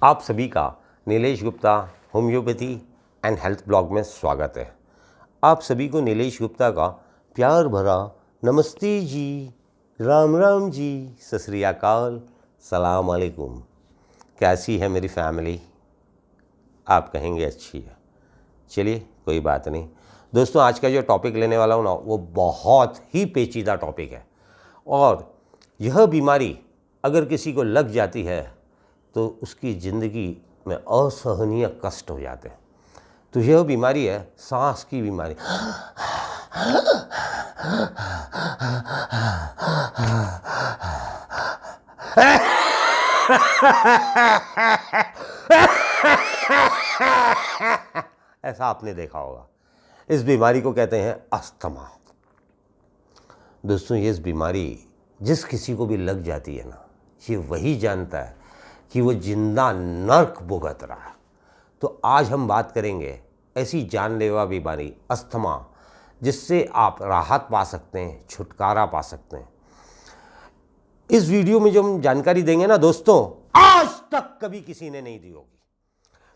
आप सभी का Nilesh Gupta homeopathy and health blog में स्वागत है। आप सभी को नीलेश गुप्ता का प्यार भरा नमस्ते जी, राम राम जी, सत श्री अकाल, सलाम अलैकुम। कैसी है मेरी फैमिली? आप कहेंगे अच्छी है। चलिए कोई बात नहीं दोस्तों, आज का जो टॉपिक लेने वाला हूँ ना वो बहुत ही पेचीदा टॉपिक है। और यह बीमारी अगर किसी को लग जाती है तो उसकी ज़िंदगी में असहनीय कष्ट हो जाते हैं। तो यह बीमारी है सांस की बीमारी। ऐसा आपने देखा होगा। इस बीमारी को कहते हैं अस्थमा। दोस्तों, ये इस बीमारी जिस किसी को भी लग जाती है ना, ये वही जानता है कि वो जिंदा नर्क भुगत रहा है। तो आज हम बात करेंगे ऐसी जानलेवा बीमारी अस्थमा, जिससे आप राहत पा सकते हैं, छुटकारा पा सकते हैं। इस वीडियो में जो हम जानकारी देंगे ना दोस्तों, आज तक कभी किसी ने नहीं दी होगी।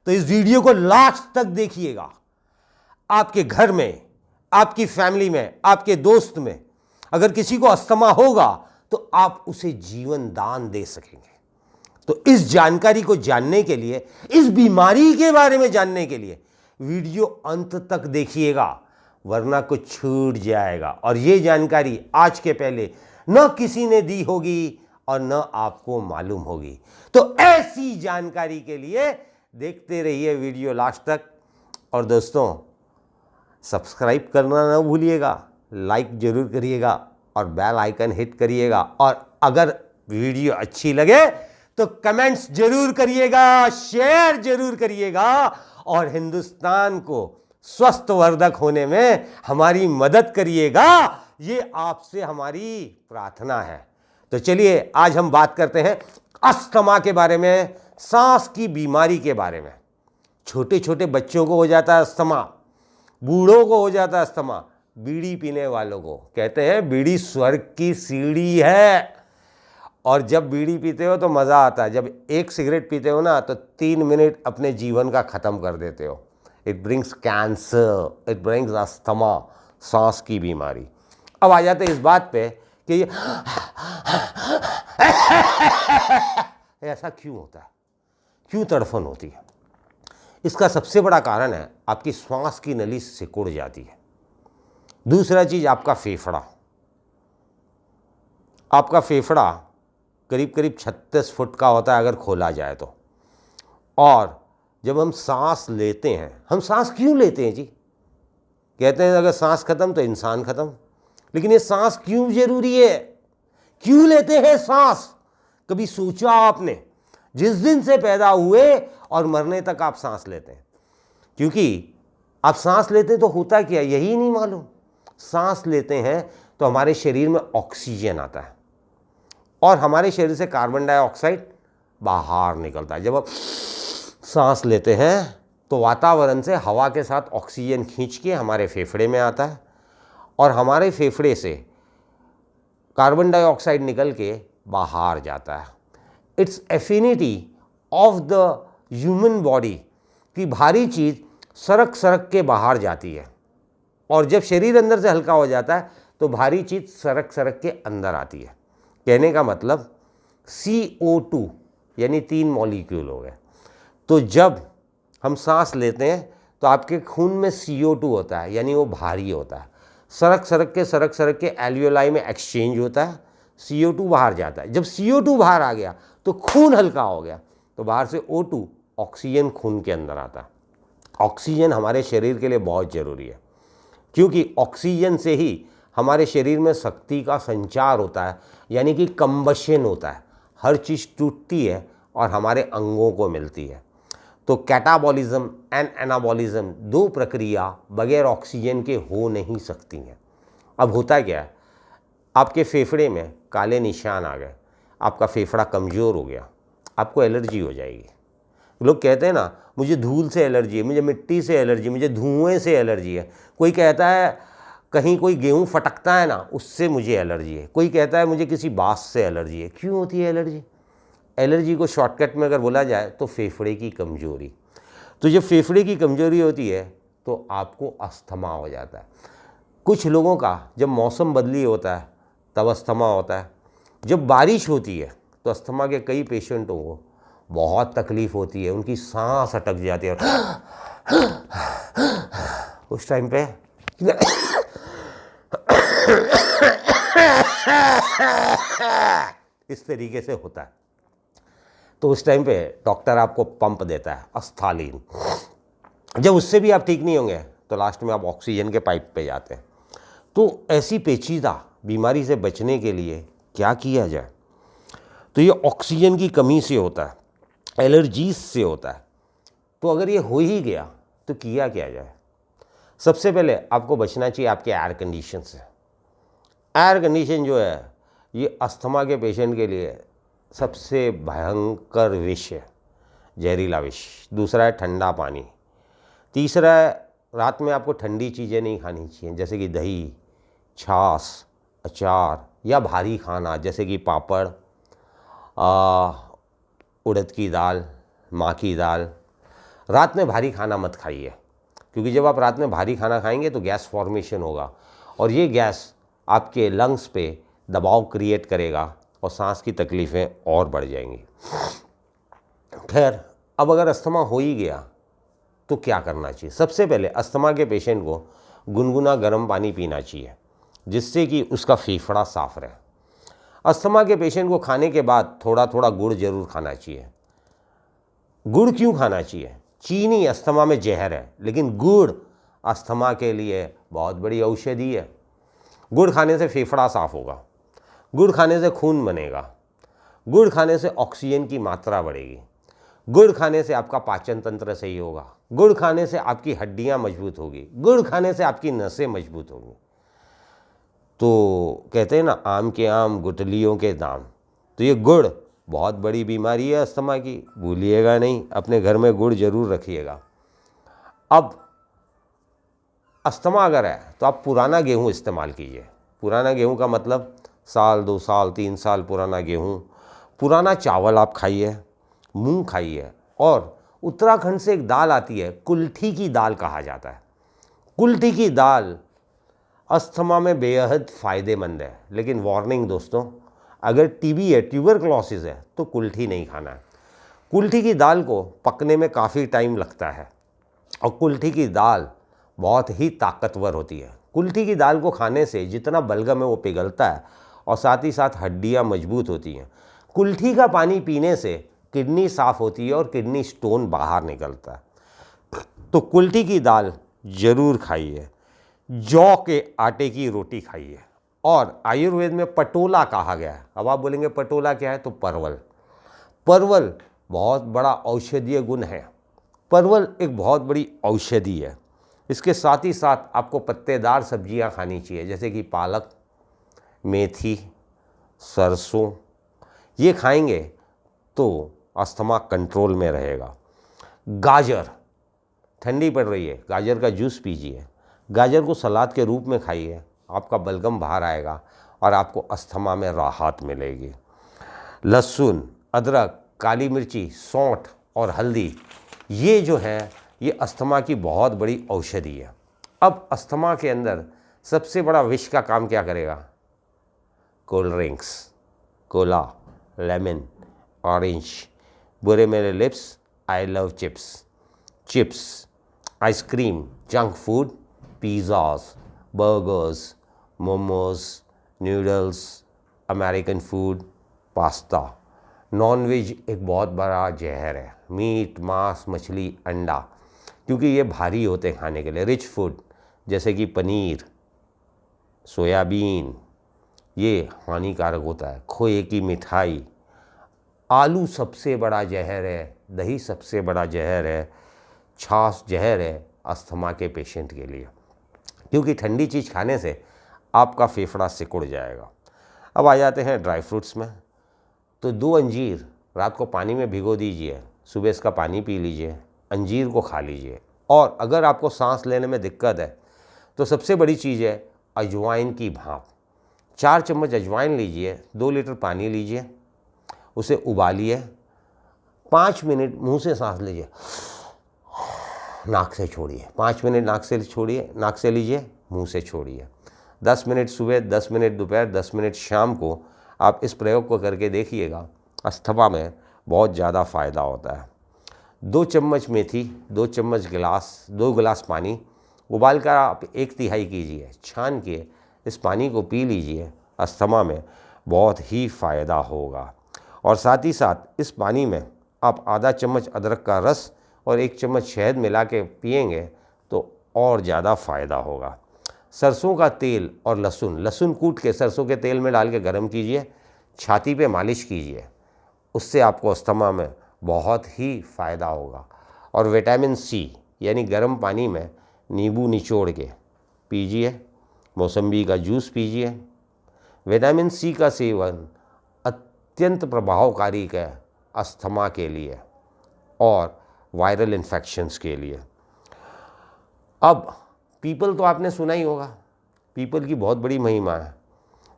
तो इस वीडियो को लास्ट तक देखिएगा। आपके घर में, आपकी फैमिली में, आपके दोस्त में अगर किसी को अस्थमा होगा तो आप उसे जीवन दान दे सकेंगे। तो इस जानकारी को जानने के लिए, इस बीमारी के बारे में जानने के लिए वीडियो अंत तक देखिएगा, वरना कुछ छूट जाएगा। और ये जानकारी आज के पहले न किसी ने दी होगी और न आपको मालूम होगी। तो ऐसी जानकारी के लिए देखते रहिए वीडियो लास्ट तक। और दोस्तों, सब्सक्राइब करना ना भूलिएगा, लाइक जरूर करिएगा और बेल आइकन हिट करिएगा। और अगर वीडियो अच्छी लगे तो कमेंट्स जरूर करिएगा, शेयर जरूर करिएगा और हिंदुस्तान को स्वस्थवर्धक होने में हमारी मदद करिएगा। ये आपसे हमारी प्रार्थना है। तो चलिए आज हम बात करते हैं अस्थमा के बारे में, सांस की बीमारी के बारे में। छोटे छोटे बच्चों को हो जाता है अस्थमा, बूढ़ों को हो जाता है अस्थमा, बीड़ी पीने वालों को। कहते हैं बीड़ी स्वर्ग की सीढ़ी है। और जब बीड़ी पीते हो तो मज़ा आता है। जब एक सिगरेट पीते हो ना तो 3 मिनट अपने जीवन का ख़त्म कर देते हो। It brings cancer, it brings asthma, सांस की बीमारी। अब आ जाते हैं इस बात पे कि ये ऐसा क्यों होता है, क्यों तड़फन होती है। इसका सबसे बड़ा कारण है आपकी श्वास की नली सिकुड़ जाती है। दूसरा चीज़ आपका फेफड़ा। आपका फेफड़ा करीब करीब 36 फुट का होता है अगर खोला जाए तो। और जब हम सांस लेते हैं, हम सांस क्यों लेते हैं जी? कहते हैं अगर सांस खत्म तो इंसान खत्म। लेकिन ये सांस क्यों जरूरी है, क्यों लेते हैं सांस? कभी सोचा आपने? जिस दिन से पैदा हुए और मरने तक आप सांस लेते हैं। क्योंकि आप सांस लेते हैं तो होता क्या, यही नहीं मालूम। सांस लेते हैं तो हमारे शरीर में ऑक्सीजन आता है और हमारे शरीर से कार्बन डाइऑक्साइड बाहर निकलता है। जब आप सांस लेते हैं तो वातावरण से हवा के साथ ऑक्सीजन खींच के हमारे फेफड़े में आता है और हमारे फेफड़े से कार्बन डाइऑक्साइड निकल के बाहर जाता है। It's affinity of the human body कि भारी चीज़ सरक सरक के बाहर जाती है और जब शरीर अंदर से हल्का हो जाता है तो भारी चीज़ सरक सरक के अंदर आती है। कहने का मतलब CO2 यानी 3 मॉलिक्यूल हो गए। तो जब हम सांस लेते हैं तो आपके खून में CO2 होता है, यानी वो भारी होता है। सरक सरक के एल्वियोलाई में एक्सचेंज होता है, CO2 बाहर जाता है। जब CO2 बाहर आ गया तो खून हल्का हो गया, तो बाहर से O2 ऑक्सीजन खून के अंदर आता है। ऑक्सीजन हमारे शरीर के लिए बहुत ज़रूरी है, क्योंकि ऑक्सीजन से ही हमारे शरीर में शक्ति का संचार होता है, यानी कि कंबशन होता है। हर चीज़ टूटती है और हमारे अंगों को मिलती है। तो कैटाबॉलिज्म एंड एनाबॉलिज्म, 2 प्रक्रिया बगैर ऑक्सीजन के हो नहीं सकती हैं। अब होता क्या है, आपके फेफड़े में काले निशान आ गए, आपका फेफड़ा कमज़ोर हो गया, आपको एलर्जी हो जाएगी। लोग कहते हैं ना, मुझे धूल से एलर्जी है, मुझे मिट्टी से एलर्जी, मुझे धुएँ से एलर्जी है। कोई कहता है कहीं कोई गेहूँ फटकता है ना, उससे मुझे एलर्जी है। कोई कहता है मुझे किसी बाँस से एलर्जी है। क्यों होती है एलर्जी? एलर्जी को शॉर्टकट में अगर बोला जाए तो फेफड़े की कमजोरी। तो जब फेफड़े की कमजोरी होती है तो आपको अस्थमा हो जाता है। कुछ लोगों का जब मौसम बदली होता है तब अस्थमा होता है। जब बारिश होती है तो अस्थमा के कई पेशेंटों को बहुत तकलीफ़ होती है, उनकी सांस अटक जाती है। उस टाइम पे इस तरीके से होता है। तो उस टाइम पे डॉक्टर आपको पंप देता है अस्थालीन। जब उससे भी आप ठीक नहीं होंगे तो लास्ट में आप ऑक्सीजन के पाइप पे जाते हैं। तो ऐसी पेचीदा बीमारी से बचने के लिए क्या किया जाए? तो ये ऑक्सीजन की कमी से होता है, एलर्जीज से होता है। तो अगर ये हो ही गया तो किया क्या जाए? सबसे पहले आपको बचना चाहिए आपके एयर कंडीशन से। एयर कंडीशन जो है ये अस्थमा के पेशेंट के लिए सबसे भयंकर विष है, जहरीला विष। दूसरा है ठंडा पानी। तीसरा है रात में आपको ठंडी चीज़ें नहीं खानी चाहिए, जैसे कि दही, छाछ, अचार या भारी खाना जैसे कि पापड़, उड़द की दाल, माँ की दाल। रात में भारी खाना मत खाइए, क्योंकि जब आप रात में भारी खाना खाएंगे तो गैस फॉर्मेशन होगा और ये गैस आपके लंग्स पे दबाव क्रिएट करेगा और सांस की तकलीफ़ें और बढ़ जाएंगी। खैर, अब अगर अस्थमा हो ही गया तो क्या करना चाहिए? सबसे पहले अस्थमा के पेशेंट को गुनगुना गर्म पानी पीना चाहिए, जिससे कि उसका फेफड़ा साफ रहे। अस्थमा के पेशेंट को खाने के बाद थोड़ा थोड़ा गुड़ जरूर खाना चाहिए। गुड़ क्यों खाना चाहिए? चीनी अस्थमा में जहर है, लेकिन गुड़ अस्थमा के लिए बहुत बड़ी औषधि है। गुड़ खाने से फेफड़ा साफ होगा, गुड़ खाने से खून बनेगा, गुड़ खाने से ऑक्सीजन की मात्रा बढ़ेगी, गुड़ खाने से आपका पाचन तंत्र सही होगा, गुड़ खाने से आपकी हड्डियां मजबूत होगी, गुड़ खाने से आपकी नसें मजबूत होंगी। तो कहते हैं ना, आम के आम गुठलियों के दाम। तो ये गुड़ बहुत बड़ी बीमारी है अस्थमा की, भूलिएगा नहीं, अपने घर में गुड़ जरूर रखिएगा। अब अस्थमा अगर है तो आप पुराना गेहूं इस्तेमाल कीजिए। पुराना गेहूं का मतलब साल 2 साल 3 साल पुराना गेहूं, पुराना चावल आप खाइए, मूंग खाइए। और उत्तराखंड से एक दाल आती है, कुल्थी की दाल कहा जाता है। कुल्थी की दाल अस्थमा में बेहद फ़ायदेमंद है, लेकिन वार्निंग दोस्तों, अगर टीबी है, ट्यूबरक्लोसिस है, तो कुल्थी नहीं खाना है। कुल्थी की दाल को पकने में काफ़ी टाइम लगता है और कुल्थी की दाल बहुत ही ताकतवर होती है। कुल्थी की दाल को खाने से जितना बलगम है वो पिघलता है और साथ ही साथ हड्डियाँ मजबूत होती हैं। कुल्थी का पानी पीने से किडनी साफ़ होती है और किडनी स्टोन बाहर निकलता है। तो कुल्थी की दाल ज़रूर खाइए। जौ के आटे की रोटी खाइए। और आयुर्वेद में पटोला कहा गया है। अब आप बोलेंगे पटोला क्या है? तो परवल। परवल बहुत बड़ा औषधीय गुण है। परवल एक बहुत बड़ी औषधि है। इसके साथ ही साथ आपको पत्तेदार सब्जियां खानी चाहिए, जैसे कि पालक, मेथी, सरसों। ये खाएंगे तो अस्थमा कंट्रोल में रहेगा। गाजर, ठंडी पड़ रही है, गाजर का जूस पीजिए। गाजर को सलाद के रूप में खाइए, आपका बलगम बाहर आएगा और आपको अस्थमा में राहत मिलेगी। लहसुन, अदरक, काली मिर्ची, सौंठ और हल्दी, ये जो है ये अस्थमा की बहुत बड़ी औषधि है। अब अस्थमा के अंदर सबसे बड़ा विष का काम क्या करेगा? Cold drinks, cola, lemon, orange. बुरे मेरे lips, I love chips. Chips, ice cream, junk food, pizzas, burgers, momos, noodles, American food, pasta. Non veg एक बहुत बड़ा जहर है। मीट, मांस, मछली, अंडा, क्योंकि ये भारी होते हैं खाने के लिए। रिच फूड जैसे कि पनीर, सोयाबीन, ये हानिकारक होता है। खोए की मिठाई, आलू सबसे बड़ा जहर है, दही सबसे बड़ा जहर है, छाछ जहर है अस्थमा के पेशेंट के लिए, क्योंकि ठंडी चीज़ खाने से आपका फेफड़ा सिकुड़ जाएगा। अब आ जाते हैं ड्राई फ्रूट्स में। तो 2 अंजीर रात को पानी में भिगो दीजिए, सुबह इसका पानी पी लीजिए, अंजीर को खा लीजिए। और अगर आपको सांस लेने में दिक्कत है तो सबसे बड़ी चीज़ है अजवाइन की भाप। 4 चम्मच अजवाइन लीजिए, 2 लीटर पानी लीजिए, उसे उबालिए, 5 मिनट मुंह से सांस लीजिए, नाक से छोड़िए, 5 मिनट नाक से छोड़िए, नाक से लीजिए, मुंह से छोड़िए। 10 मिनट सुबह, 10 मिनट दोपहर, 10 मिनट शाम को आप इस प्रयोग को करके देखिएगा, अस्थमा में बहुत ज़्यादा फ़ायदा होता है। 2 चम्मच मेथी, 2 चम्मच गिलास, 2 गिलास पानी उबाल कर आप 1/3 कीजिए, छान के इस पानी को पी लीजिए, अस्थमा में बहुत ही फ़ायदा होगा। और साथ ही साथ इस पानी में आप आधा चम्मच अदरक का रस और 1 चम्मच शहद मिला के पिएंगे तो और ज़्यादा फ़ायदा होगा। सरसों का तेल और लहसुन कूट के सरसों के तेल में डाल के गर्म कीजिए, छाती पे मालिश कीजिए, उससे आपको अस्थमा में बहुत ही फ़ायदा होगा। और विटामिन सी यानी गर्म पानी में नींबू निचोड़ के पीजिए, मौसम्बी का जूस पीजिए। विटामिन सी का सेवन अत्यंत प्रभावकारी है अस्थमा के लिए और वायरल इन्फेक्शंस के लिए। अब पीपल तो आपने सुना ही होगा, पीपल की बहुत बड़ी महिमा है।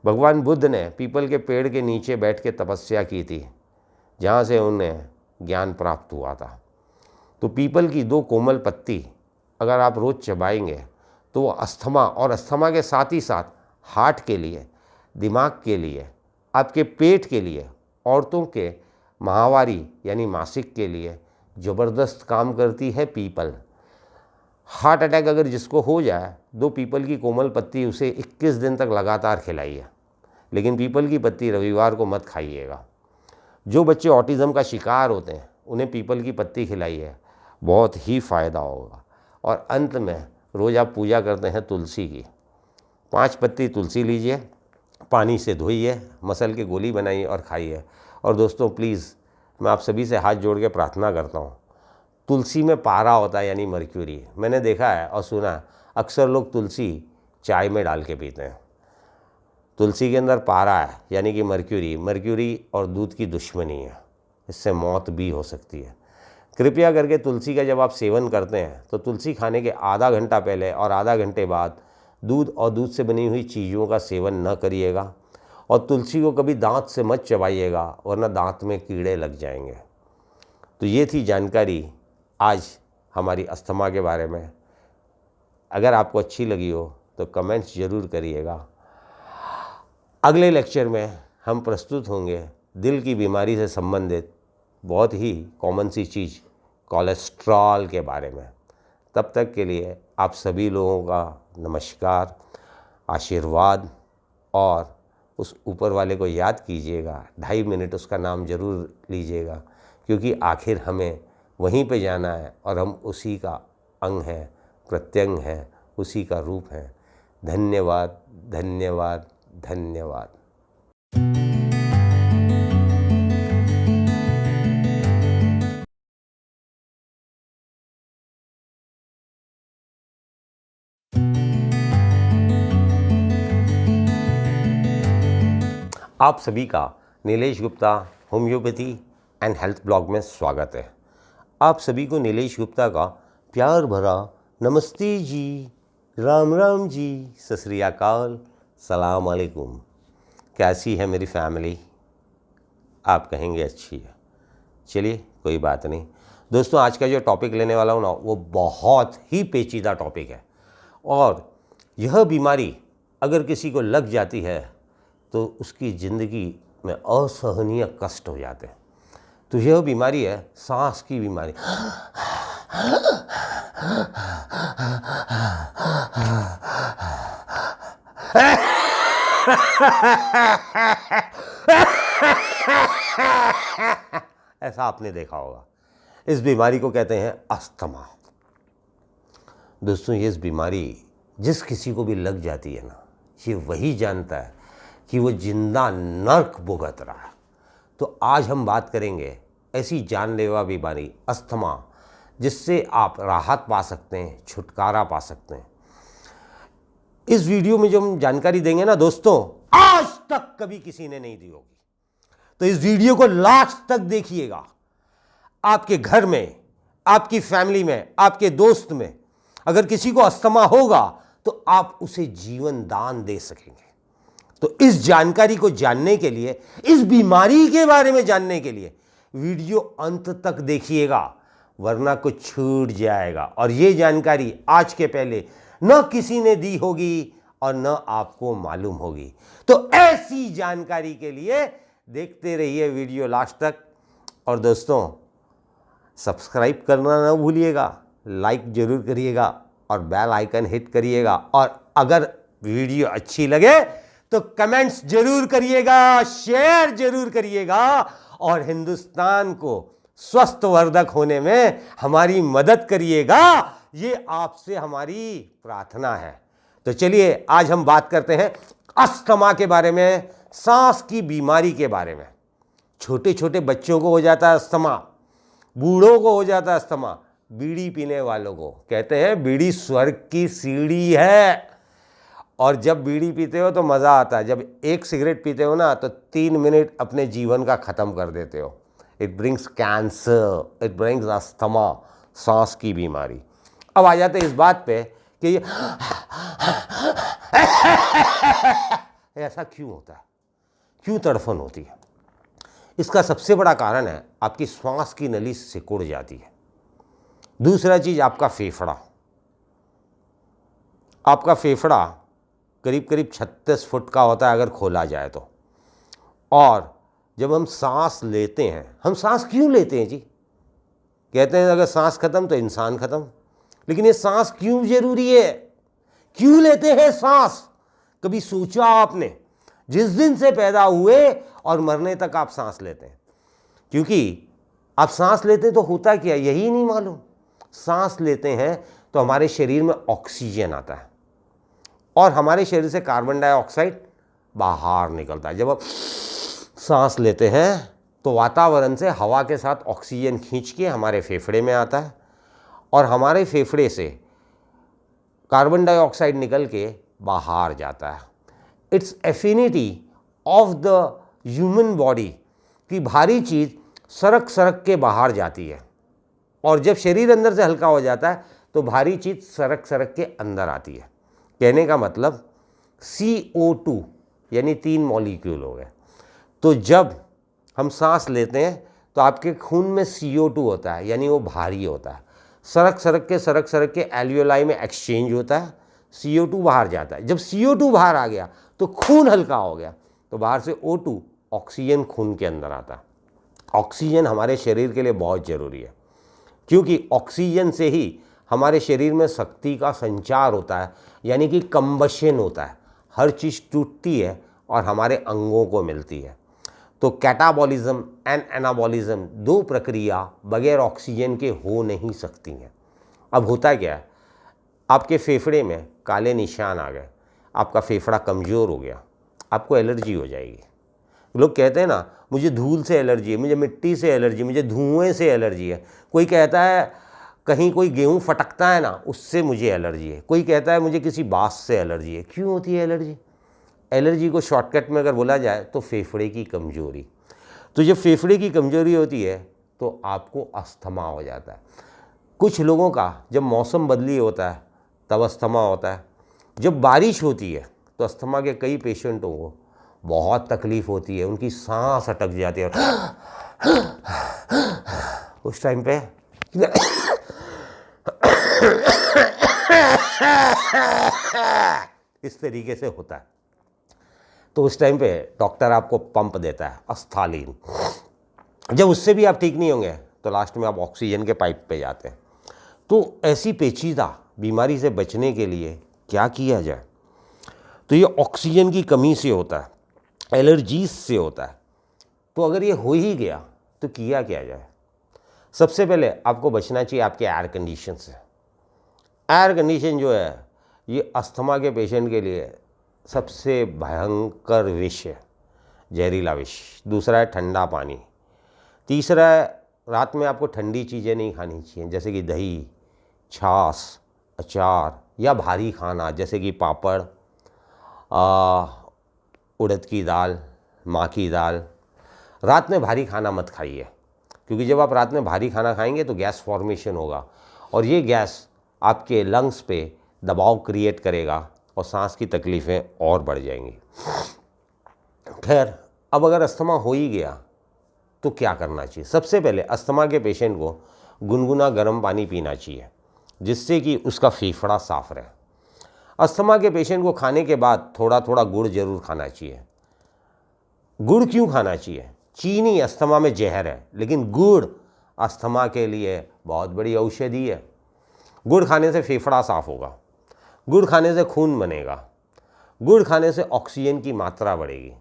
भगवान बुद्ध ने पीपल के पेड़ के नीचे बैठ के तपस्या की थी, जहाँ से उन्हें ज्ञान प्राप्त हुआ था। तो पीपल की 2 कोमल पत्ती अगर आप रोज़ चबाएंगे तो वो अस्थमा और अस्थमा के साथ ही साथ हार्ट के लिए, दिमाग के लिए, आपके पेट के लिए, औरतों के माहवारी यानी मासिक के लिए ज़बरदस्त काम करती है पीपल। हार्ट अटैक अगर जिसको हो जाए, 2 पीपल की कोमल पत्ती उसे 21 दिन तक लगातार खिलाइए, लेकिन पीपल की पत्ती रविवार को मत खाइएगा। जो बच्चे ऑटिज़म का शिकार होते हैं उन्हें पीपल की पत्ती खिलाइए, बहुत ही फ़ायदा होगा। और अंत में रोज़ आप पूजा करते हैं तुलसी की, 5 पत्ती तुलसी लीजिए, पानी से धोइए, मसल के गोली बनाइए और खाइए। और दोस्तों प्लीज़ मैं आप सभी से हाथ जोड़ के प्रार्थना करता हूँ, तुलसी में पारा होता है यानी मर्क्यूरी, मैंने देखा है और सुना है अक्सर लोग तुलसी चाय में डाल के पीते हैं। तुलसी के अंदर पारा है यानी कि मर्क्यूरी और दूध की दुश्मनी है, इससे मौत भी हो सकती है। कृपया करके तुलसी का जब आप सेवन करते हैं तो तुलसी खाने के आधा घंटा पहले और आधा घंटे बाद दूध और दूध से बनी हुई चीज़ों का सेवन न करिएगा। और तुलसी को कभी दांत से मत चबाइएगा वरना दांत में कीड़े लग जाएंगे। तो ये थी जानकारी आज हमारी अस्थमा के बारे में। अगर आपको अच्छी लगी हो तो कमेंट्स ज़रूर करिएगा। अगले लेक्चर में हम प्रस्तुत होंगे दिल की बीमारी से संबंधित बहुत ही कॉमन सी चीज़ कोलेस्ट्रॉल के बारे में। तब तक के लिए आप सभी लोगों का नमस्कार, आशीर्वाद, और उस ऊपर वाले को याद कीजिएगा, 2.5 मिनट उसका नाम ज़रूर लीजिएगा, क्योंकि आखिर हमें वहीं पे जाना है और हम उसी का अंग हैं, प्रत्यंग हैं, उसी का रूप हैं। धन्यवाद, धन्यवाद, धन्यवाद। आप सभी का Nilesh Gupta homeopathy and health blog में स्वागत है। आप सभी को नीलेश गुप्ता का प्यार भरा नमस्ते जी, राम राम जी, सत श्री अकाल, सलाम अलैकुम। कैसी है मेरी फैमिली? आप कहेंगे अच्छी है। चलिए कोई बात नहीं दोस्तों, आज का जो टॉपिक लेने वाला हूँ ना वो बहुत ही पेचीदा टॉपिक है। और यह बीमारी अगर किसी को लग जाती है तो उसकी ज़िंदगी में असहनीय कष्ट हो जाते हैं। तो यह बीमारी है सांस की बीमारी। ऐसा आपने देखा होगा। इस बीमारी को कहते हैं अस्थमा। दोस्तों ये इस बीमारी जिस किसी को भी लग जाती है ना, ये वही जानता है कि वो जिंदा नर्क भुगत रहा है। तो आज हम बात करेंगे ऐसी जानलेवा बीमारी अस्थमा, जिससे आप राहत पा सकते हैं, छुटकारा पा सकते हैं। इस वीडियो में जो हम जानकारी देंगे ना दोस्तों, आज तक कभी किसी ने नहीं दी होगी। तो इस वीडियो को लास्ट तक देखिएगा। आपके घर में, आपकी फैमिली में, आपके दोस्त में अगर किसी को अस्थमा होगा तो आप उसे जीवन दान दे सकेंगे। तो इस जानकारी को जानने के लिए, इस बीमारी के बारे में जानने के लिए वीडियो अंत तक देखिएगा, वरना कुछ छूट जाएगा। और ये जानकारी आज के पहले न किसी ने दी होगी और न आपको मालूम होगी। तो ऐसी जानकारी के लिए देखते रहिए वीडियो लास्ट तक। और दोस्तों, सब्सक्राइब करना ना भूलिएगा, लाइक जरूर करिएगा और बेल आइकन हिट करिएगा। और अगर वीडियो अच्छी लगे तो कमेंट्स जरूर करिएगा, शेयर जरूर करिएगा और हिंदुस्तान को स्वस्थवर्धक होने में हमारी मदद करिएगा। ये आपसे हमारी प्रार्थना है। तो चलिए आज हम बात करते हैं अस्थमा के बारे में, सांस की बीमारी के बारे में। छोटे छोटे बच्चों को हो जाता है अस्थमा, बूढ़ों को हो जाता है अस्थमा, बीड़ी पीने वालों को। कहते हैं बीड़ी स्वर्ग की सीढ़ी है। और जब बीड़ी पीते हो तो मज़ा आता है। जब एक सिगरेट पीते हो ना तो 3 मिनट अपने जीवन का ख़त्म कर देते हो। It brings cancer, it brings asthma, सांस की बीमारी। अब आ जाते हैं इस बात पे कि ये ऐसा क्यों होता है, क्यों तड़फन होती है। इसका सबसे बड़ा कारण है आपकी श्वास की नली सिकुड़ जाती है। दूसरा चीज़ आपका फेफड़ा। आपका फेफड़ा करीब करीब 36 फुट का होता है अगर खोला जाए तो। और जब हम सांस लेते हैं, हम सांस क्यों लेते हैं जी? कहते हैं अगर सांस खत्म तो इंसान खत्म। लेकिन ये सांस क्यों जरूरी है, क्यों लेते हैं सांस? कभी सोचा आपने? जिस दिन से पैदा हुए और मरने तक आप सांस लेते हैं। क्योंकि आप सांस लेते हैं तो होता क्या, यही नहीं मालूम। सांस लेते हैं तो हमारे शरीर में ऑक्सीजन आता है और हमारे शरीर से कार्बन डाइऑक्साइड बाहर निकलता है। जब आप सांस लेते हैं तो वातावरण से हवा के साथ ऑक्सीजन खींच के हमारे फेफड़े में आता है और हमारे फेफड़े से कार्बन डाइऑक्साइड निकल के बाहर जाता है। It's affinity of the human body कि भारी चीज़ सरक सरक के बाहर जाती है और जब शरीर अंदर से हल्का हो जाता है तो भारी चीज़ सरक सरक के अंदर आती है। कहने का मतलब CO2 यानी 3 मॉलिक्यूल हो गए। तो जब हम सांस लेते हैं तो आपके खून में CO2 होता है, यानी वो भारी होता है। सरक सरक के एल्वियोलाई में एक्सचेंज होता है, CO2 बाहर जाता है। जब CO2 बाहर आ गया तो खून हल्का हो गया, तो बाहर से O2 ऑक्सीजन खून के अंदर आता है। ऑक्सीजन हमारे शरीर के लिए बहुत ज़रूरी है क्योंकि ऑक्सीजन से ही हमारे शरीर में शक्ति का संचार होता है, यानी कि कंबशन होता है। हर चीज़ टूटती है और हमारे अंगों को मिलती है। तो कैटाबॉलिज्म एंड एनाबॉलिज्म 2 प्रक्रिया बगैर ऑक्सीजन के हो नहीं सकती हैं। अब होता क्या है, आपके फेफड़े में काले निशान आ गए, आपका फेफड़ा कमज़ोर हो गया, आपको एलर्जी हो जाएगी। लोग कहते हैं ना मुझे धूल से एलर्जी है, मुझे मिट्टी से एलर्जी, मुझे धुएं से एलर्जी है। कोई कहता है कहीं कोई गेहूँ फटकता है ना उससे मुझे एलर्जी है। कोई कहता है मुझे किसी बाँस से एलर्जी है। क्यों होती है एलर्जी? एलर्जी को शॉर्टकट में अगर बोला जाए तो फेफड़े की कमज़ोरी। तो जब फेफड़े की कमज़ोरी होती है तो आपको अस्थमा हो जाता है। कुछ लोगों का जब मौसम बदली होता है तब अस्थमा होता है। जब बारिश होती है तो अस्थमा के कई पेशेंटों को बहुत तकलीफ़ होती है, उनकी सांस अटक जाती है उस टाइम पे इस तरीके से होता है। तो उस टाइम पे डॉक्टर आपको पंप देता है अस्थालीन। जब उससे भी आप ठीक नहीं होंगे तो लास्ट में आप ऑक्सीजन के पाइप पे जाते हैं। तो ऐसी पेचीदा बीमारी से बचने के लिए क्या किया जाए? तो ये ऑक्सीजन की कमी से होता है, एलर्जीज से होता है। तो अगर ये हो ही गया तो किया क्या जाए? सबसे पहले आपको बचना चाहिए आपके एयर कंडीशन से। एयर कंडीशन जो है ये अस्थमा के पेशेंट के लिए सबसे भयंकर विष है, जहरीला विष। दूसरा है ठंडा पानी। तीसरा है रात में आपको ठंडी चीज़ें नहीं खानी चाहिए, जैसे कि दही, छाछ, अचार या भारी खाना जैसे कि पापड़, उड़द की दाल, माँ की दाल। रात में भारी खाना मत खाइए क्योंकि जब आप रात में भारी खाना खाएंगे तो गैस फॉर्मेशन होगा और ये गैस आपके लंग्स पे दबाव क्रिएट करेगा और सांस की तकलीफ़ें और बढ़ जाएंगी। खैर, अब अगर अस्थमा हो ही गया तो क्या करना चाहिए? सबसे पहले अस्थमा के पेशेंट को गुनगुना गर्म पानी पीना चाहिए, जिससे कि उसका फेफड़ा साफ रहे। अस्थमा के पेशेंट को खाने के बाद थोड़ा थोड़ा गुड़ जरूर खाना चाहिए। गुड़ क्यों खाना चाहिए? चीनी अस्थमा में जहर है, लेकिन गुड़ अस्थमा के लिए बहुत बड़ी औषधि है। गुड़ खाने से फेफड़ा साफ होगा, गुड़ खाने से खून बनेगा, गुड़ खाने से ऑक्सीजन की मात्रा बढ़ेगी,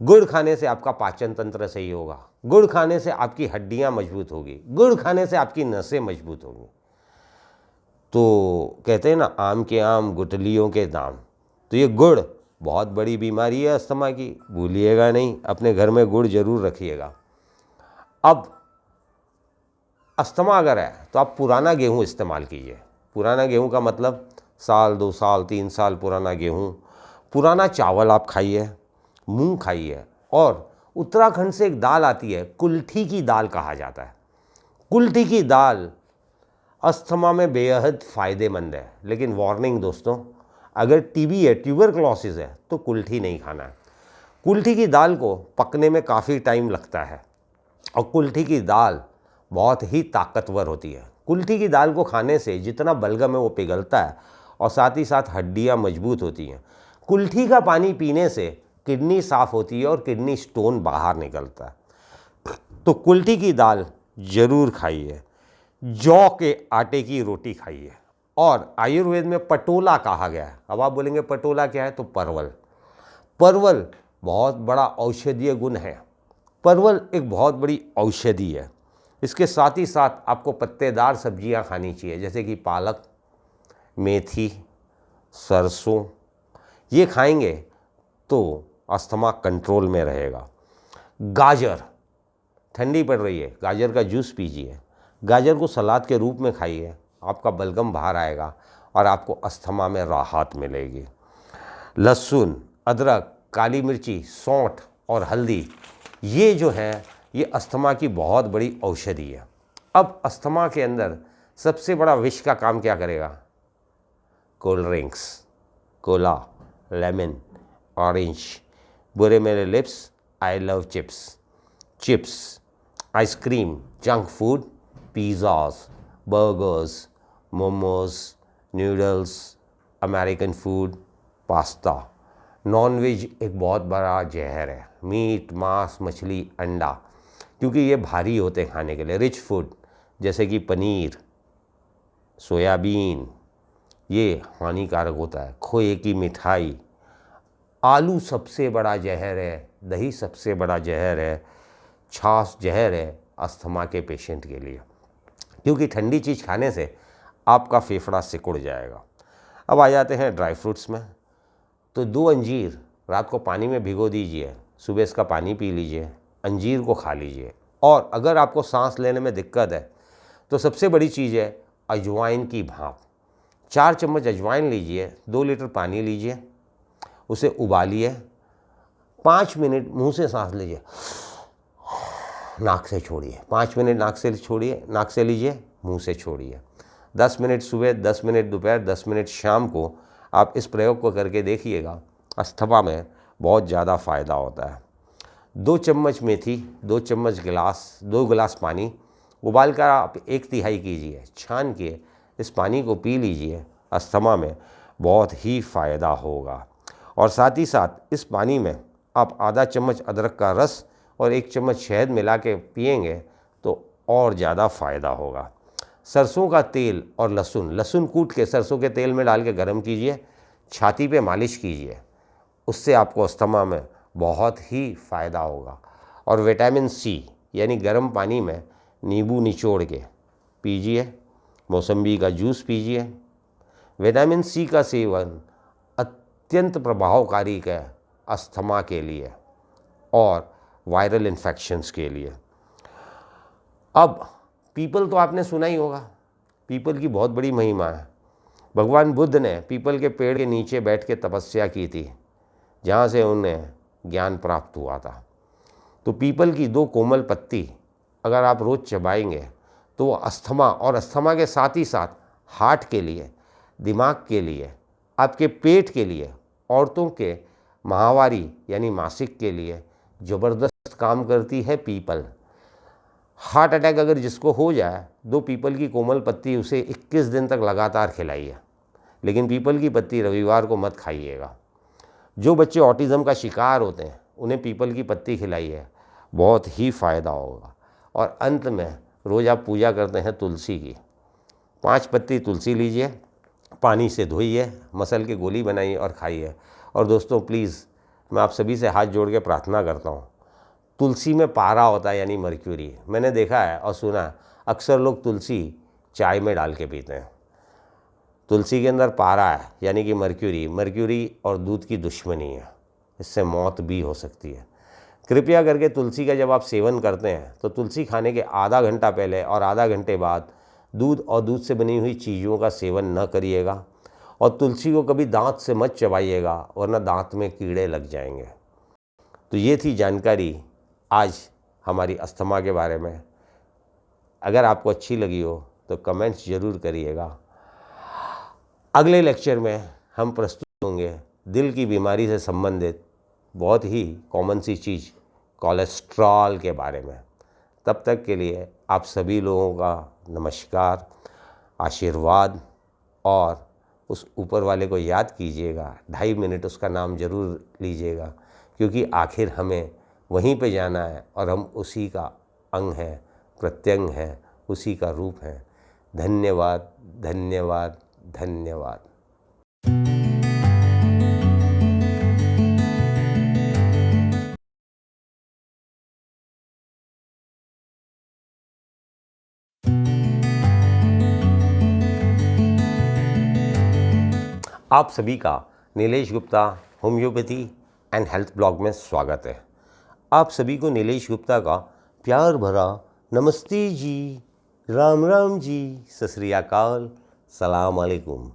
गुड़ खाने से आपका पाचन तंत्र सही होगा, गुड़ खाने से आपकी हड्डियां मजबूत होगी, गुड़ खाने से आपकी नसें मजबूत होंगी। तो कहते हैं ना, आम के आम गुठलियों के दाम। तो ये गुड़ बहुत बड़ी बीमारी है अस्थमा की, भूलिएगा नहीं, अपने घर में गुड़ जरूर रखिएगा। अब अस्थमा अगर है तो आप पुराना गेहूं इस्तेमाल कीजिए। पुराना गेहूं का मतलब साल 2 साल 3 साल पुराना गेहूं, पुराना चावल आप खाइए, मूंग खाइए। और उत्तराखंड से एक दाल आती है, कुल्थी की दाल कहा जाता है। कुल्थी की दाल अस्थमा में बेहद फ़ायदेमंद है, लेकिन वार्निंग दोस्तों, अगर टीबी है, ट्यूबरक्लोसिस है, तो कुल्थी नहीं खाना है। कुल्थी की दाल को पकने में काफ़ी टाइम लगता है और कुल्थी की दाल बहुत ही ताकतवर होती है। कुल्थी की दाल को खाने से जितना बलगम है वो पिघलता है और साथ ही साथ हड्डियाँ मजबूत होती हैं। कुल्थी का पानी पीने से किडनी साफ़ होती है और किडनी स्टोन बाहर निकलता है। तो कुल्थी की दाल ज़रूर खाइए। जौ के आटे की रोटी खाइए। और आयुर्वेद में पटोला कहा गया है। अब आप बोलेंगे पटोला क्या है? तो परवल। परवल बहुत बड़ा औषधीय गुण है। परवल एक बहुत बड़ी औषधि है। इसके साथ ही साथ आपको पत्तेदार सब्जियां खानी चाहिए, जैसे कि पालक, मेथी, सरसों। ये खाएंगे तो अस्थमा कंट्रोल में रहेगा। गाजर, ठंडी पड़ रही है, गाजर का जूस पीजिए। गाजर को सलाद के रूप में खाइए, आपका बलगम बाहर आएगा और आपको अस्थमा में राहत मिलेगी। लहसुन, अदरक, काली मिर्ची, सौंठ और हल्दी, ये जो है ये अस्थमा की बहुत बड़ी औषधि है। अब अस्थमा के अंदर सबसे बड़ा विष का काम क्या करेगा? Cold drinks, cola, lemon, orange. बुरे मेरे lips, I love chips, chips, ice cream, junk food, pizzas, burgers, momos, noodles, American food, pasta. Non veg एक बहुत बड़ा जहर है। मीट, मांस, मछली, अंडा, क्योंकि ये भारी होते हैं खाने के लिए। रिच फूड जैसे कि पनीर, सोयाबीन, ये हानिकारक होता है। खोए की मिठाई, आलू सबसे बड़ा जहर है, दही सबसे बड़ा जहर है, छाछ जहर है अस्थमा के पेशेंट के लिए, क्योंकि ठंडी चीज़ खाने से आपका फेफड़ा सिकुड़ जाएगा। अब आ जाते हैं ड्राई फ्रूट्स में। तो 2 अंजीर रात को पानी में भिगो दीजिए, सुबह इसका पानी पी लीजिए, अंजीर को खा लीजिए। और अगर आपको सांस लेने में दिक्कत है तो सबसे बड़ी चीज़ है अजवाइन की भाप। 4 चम्मच अजवाइन लीजिए, 2 लीटर पानी लीजिए, उसे उबालिए, 5 मिनट मुंह से सांस लीजिए, नाक से छोड़िए। 5 मिनट नाक से छोड़िए, नाक से लीजिए, मुंह से छोड़िए। 10 मिनट सुबह, 10 मिनट दोपहर, 10 मिनट शाम को आप इस प्रयोग को करके देखिएगा। अस्थमा में बहुत ज़्यादा फ़ायदा होता है। 2 चम्मच मेथी, 2 चम्मच गिलास, 2 गिलास पानी उबाल कर आप 1/3 कीजिए, छान के इस पानी को पी लीजिए। अस्थमा में बहुत ही फ़ायदा होगा। और साथ ही साथ इस पानी में आप आधा चम्मच अदरक का रस और 1 चम्मच शहद मिला के पिएंगे तो और ज़्यादा फ़ायदा होगा। सरसों का तेल और लहसुन, लहसुन कूट के सरसों के तेल में डाल के गर्म कीजिए, छाती पे मालिश कीजिए, उससे आपको अस्थमा में बहुत ही फ़ायदा होगा। और विटामिन सी यानी गर्म पानी में नींबू निचोड़ के पीजिए, मौसम्बी का जूस पीजिए। विटामिन सी का सेवन अत्यंत प्रभावकारी है अस्थमा के लिए और वायरल इन्फेक्शंस के लिए। अब पीपल तो आपने सुना ही होगा, पीपल की बहुत बड़ी महिमा है। भगवान बुद्ध ने पीपल के पेड़ के नीचे बैठ के तपस्या की थी, जहाँ से उन्हें ज्ञान प्राप्त हुआ था। तो पीपल की 2 कोमल पत्ती अगर आप रोज़ चबाएंगे तो वो अस्थमा और अस्थमा के साथ ही साथ हार्ट के लिए, दिमाग के लिए, आपके पेट के लिए, औरतों के माहवारी यानी मासिक के लिए ज़बरदस्त काम करती है पीपल। हार्ट अटैक अगर जिसको हो जाए, 2 पीपल की कोमल पत्ती उसे 21 दिन तक लगातार खिलाइए, लेकिन पीपल की पत्ती रविवार को मत खाइएगा। जो बच्चे ऑटिज़म का शिकार होते हैं उन्हें पीपल की पत्ती खिलाइए, बहुत ही फ़ायदा होगा। और अंत में रोज़ आप पूजा करते हैं तुलसी की, 5 पत्ती तुलसी लीजिए, पानी से धोइए, मसल के गोली बनाइए और खाइए। और दोस्तों प्लीज़ मैं आप सभी से हाथ जोड़ के प्रार्थना करता हूँ, तुलसी में पारा होता है यानी मर्क्यूरी। मैंने देखा है और सुना है अक्सर लोग तुलसी चाय में डाल के पीते हैं। तुलसी के अंदर पारा है यानी कि मर्क्यूरी और दूध की दुश्मनी है, इससे मौत भी हो सकती है। कृपया करके तुलसी का जब आप सेवन करते हैं तो तुलसी खाने के आधा घंटा पहले और आधा घंटे बाद दूध और दूध से बनी हुई चीज़ों का सेवन न करिएगा। और तुलसी को कभी दांत से मत चबाइएगा वरना दांत में कीड़े लग जाएंगे। तो ये थी जानकारी आज हमारी अस्थमा के बारे में। अगर आपको अच्छी लगी हो तो कमेंट्स ज़रूर करिएगा। अगले लेक्चर में हम प्रस्तुत होंगे दिल की बीमारी से संबंधित बहुत ही कॉमन सी चीज़ कोलेस्ट्रॉल के बारे में। तब तक के लिए आप सभी लोगों का नमस्कार, आशीर्वाद, और उस ऊपर वाले को याद कीजिएगा, 2.5 मिनट उसका नाम ज़रूर लीजिएगा, क्योंकि आखिर हमें वहीं पे जाना है और हम उसी का अंग हैं, प्रत्यंग हैं, उसी का रूप है। धन्यवाद, धन्यवाद, धन्यवाद। आप सभी का Nilesh Gupta homeopathy and health blog में स्वागत है। आप सभी को नीलेश गुप्ता का प्यार भरा नमस्ते जी, राम राम जी, सत श्री अकाल, सलाम अलैकुम।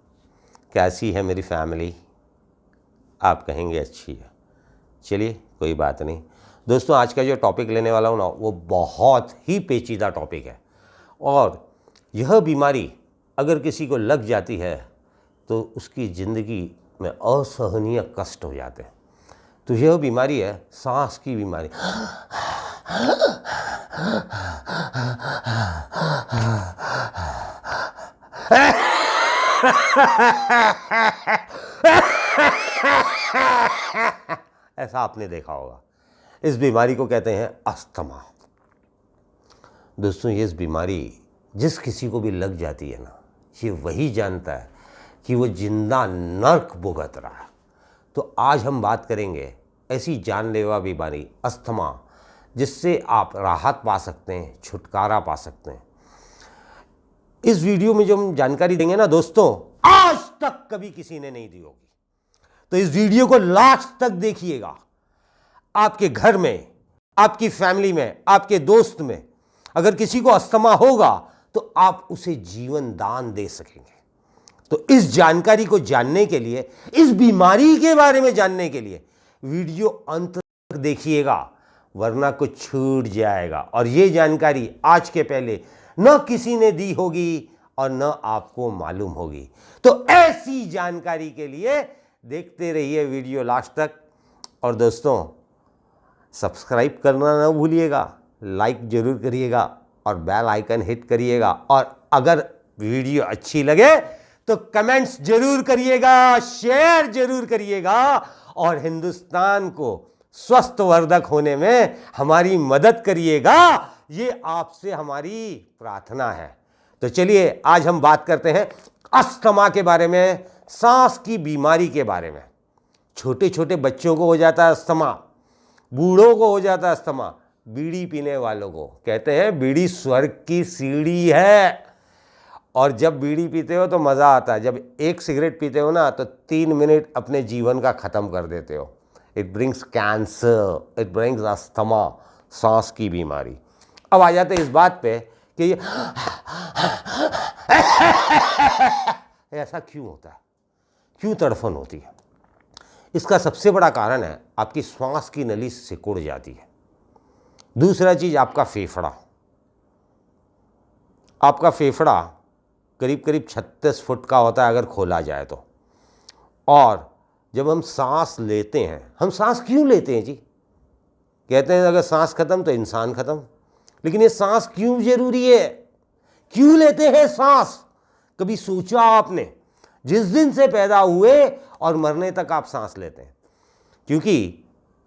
कैसी है मेरी फैमिली? आप कहेंगे अच्छी है। चलिए कोई बात नहीं दोस्तों, आज का जो टॉपिक लेने वाला हूँ ना वो बहुत ही पेचीदा टॉपिक है। और यह बीमारी अगर किसी को लग जाती है तो उसकी ज़िंदगी में असहनीय कष्ट हो जाते हैं। तो यह बीमारी है सांस की बीमारी। ऐसा आपने देखा होगा। इस बीमारी को कहते हैं अस्थमा। दोस्तों ये इस बीमारी जिस किसी को भी लग जाती है ना, ये वही जानता है कि वो जिंदा नर्क भुगत रहा है। तो आज हम बात करेंगे ऐसी जानलेवा बीमारी अस्थमा, जिससे आप राहत पा सकते हैं, छुटकारा पा सकते हैं। इस वीडियो में जो हम जानकारी देंगे ना दोस्तों, आज तक कभी किसी ने नहीं दी होगी। तो इस वीडियो को लास्ट तक देखिएगा। आपके घर में, आपकी फैमिली में, आपके दोस्त में अगर किसी को अस्थमा होगा तो आप उसे जीवन दान दे सकेंगे। तो इस जानकारी को जानने के लिए, इस बीमारी के बारे में जानने के लिए वीडियो अंत तक देखिएगा, वरना कुछ छूट जाएगा। और ये जानकारी आज के पहले न किसी ने दी होगी और न आपको मालूम होगी। तो ऐसी जानकारी के लिए देखते रहिए वीडियो लास्ट तक। और दोस्तों सब्सक्राइब करना ना भूलिएगा, लाइक जरूर करिएगा और बेल आइकन हिट करिएगा। और अगर वीडियो अच्छी लगे तो कमेंट्स जरूर करिएगा, शेयर जरूर करिएगा और हिंदुस्तान को स्वस्थवर्धक होने में हमारी मदद करिएगा। ये आपसे हमारी प्रार्थना है। तो चलिए आज हम बात करते हैं अस्थमा के बारे में, सांस की बीमारी के बारे में। छोटे छोटे बच्चों को हो जाता है अस्थमा, बूढ़ों को हो जाता है अस्थमा, बीड़ी पीने वालों को। कहते हैं बीड़ी स्वर्ग की सीढ़ी है। और जब बीड़ी पीते हो तो मज़ा आता है। जब एक सिगरेट पीते हो ना तो 3 मिनट अपने जीवन का ख़त्म कर देते हो। It brings cancer, it brings asthma, सांस की बीमारी। अब आ जाते इस बात पे कि ये ऐसा क्यों होता है, क्यों तड़फन होती है। इसका सबसे बड़ा कारण है आपकी श्वास की नली सिकुड़ जाती है। दूसरा चीज़ आपका फेफड़ा। आपका फेफड़ा करीब करीब 36 फुट का होता है अगर खोला जाए तो। और जब हम सांस लेते हैं, हम सांस क्यों लेते हैं जी? कहते हैं अगर सांस खत्म तो इंसान खत्म, लेकिन ये सांस क्यों जरूरी है? क्यों लेते हैं सांस? कभी सोचा आपने? जिस दिन से पैदा हुए और मरने तक आप सांस लेते हैं, क्योंकि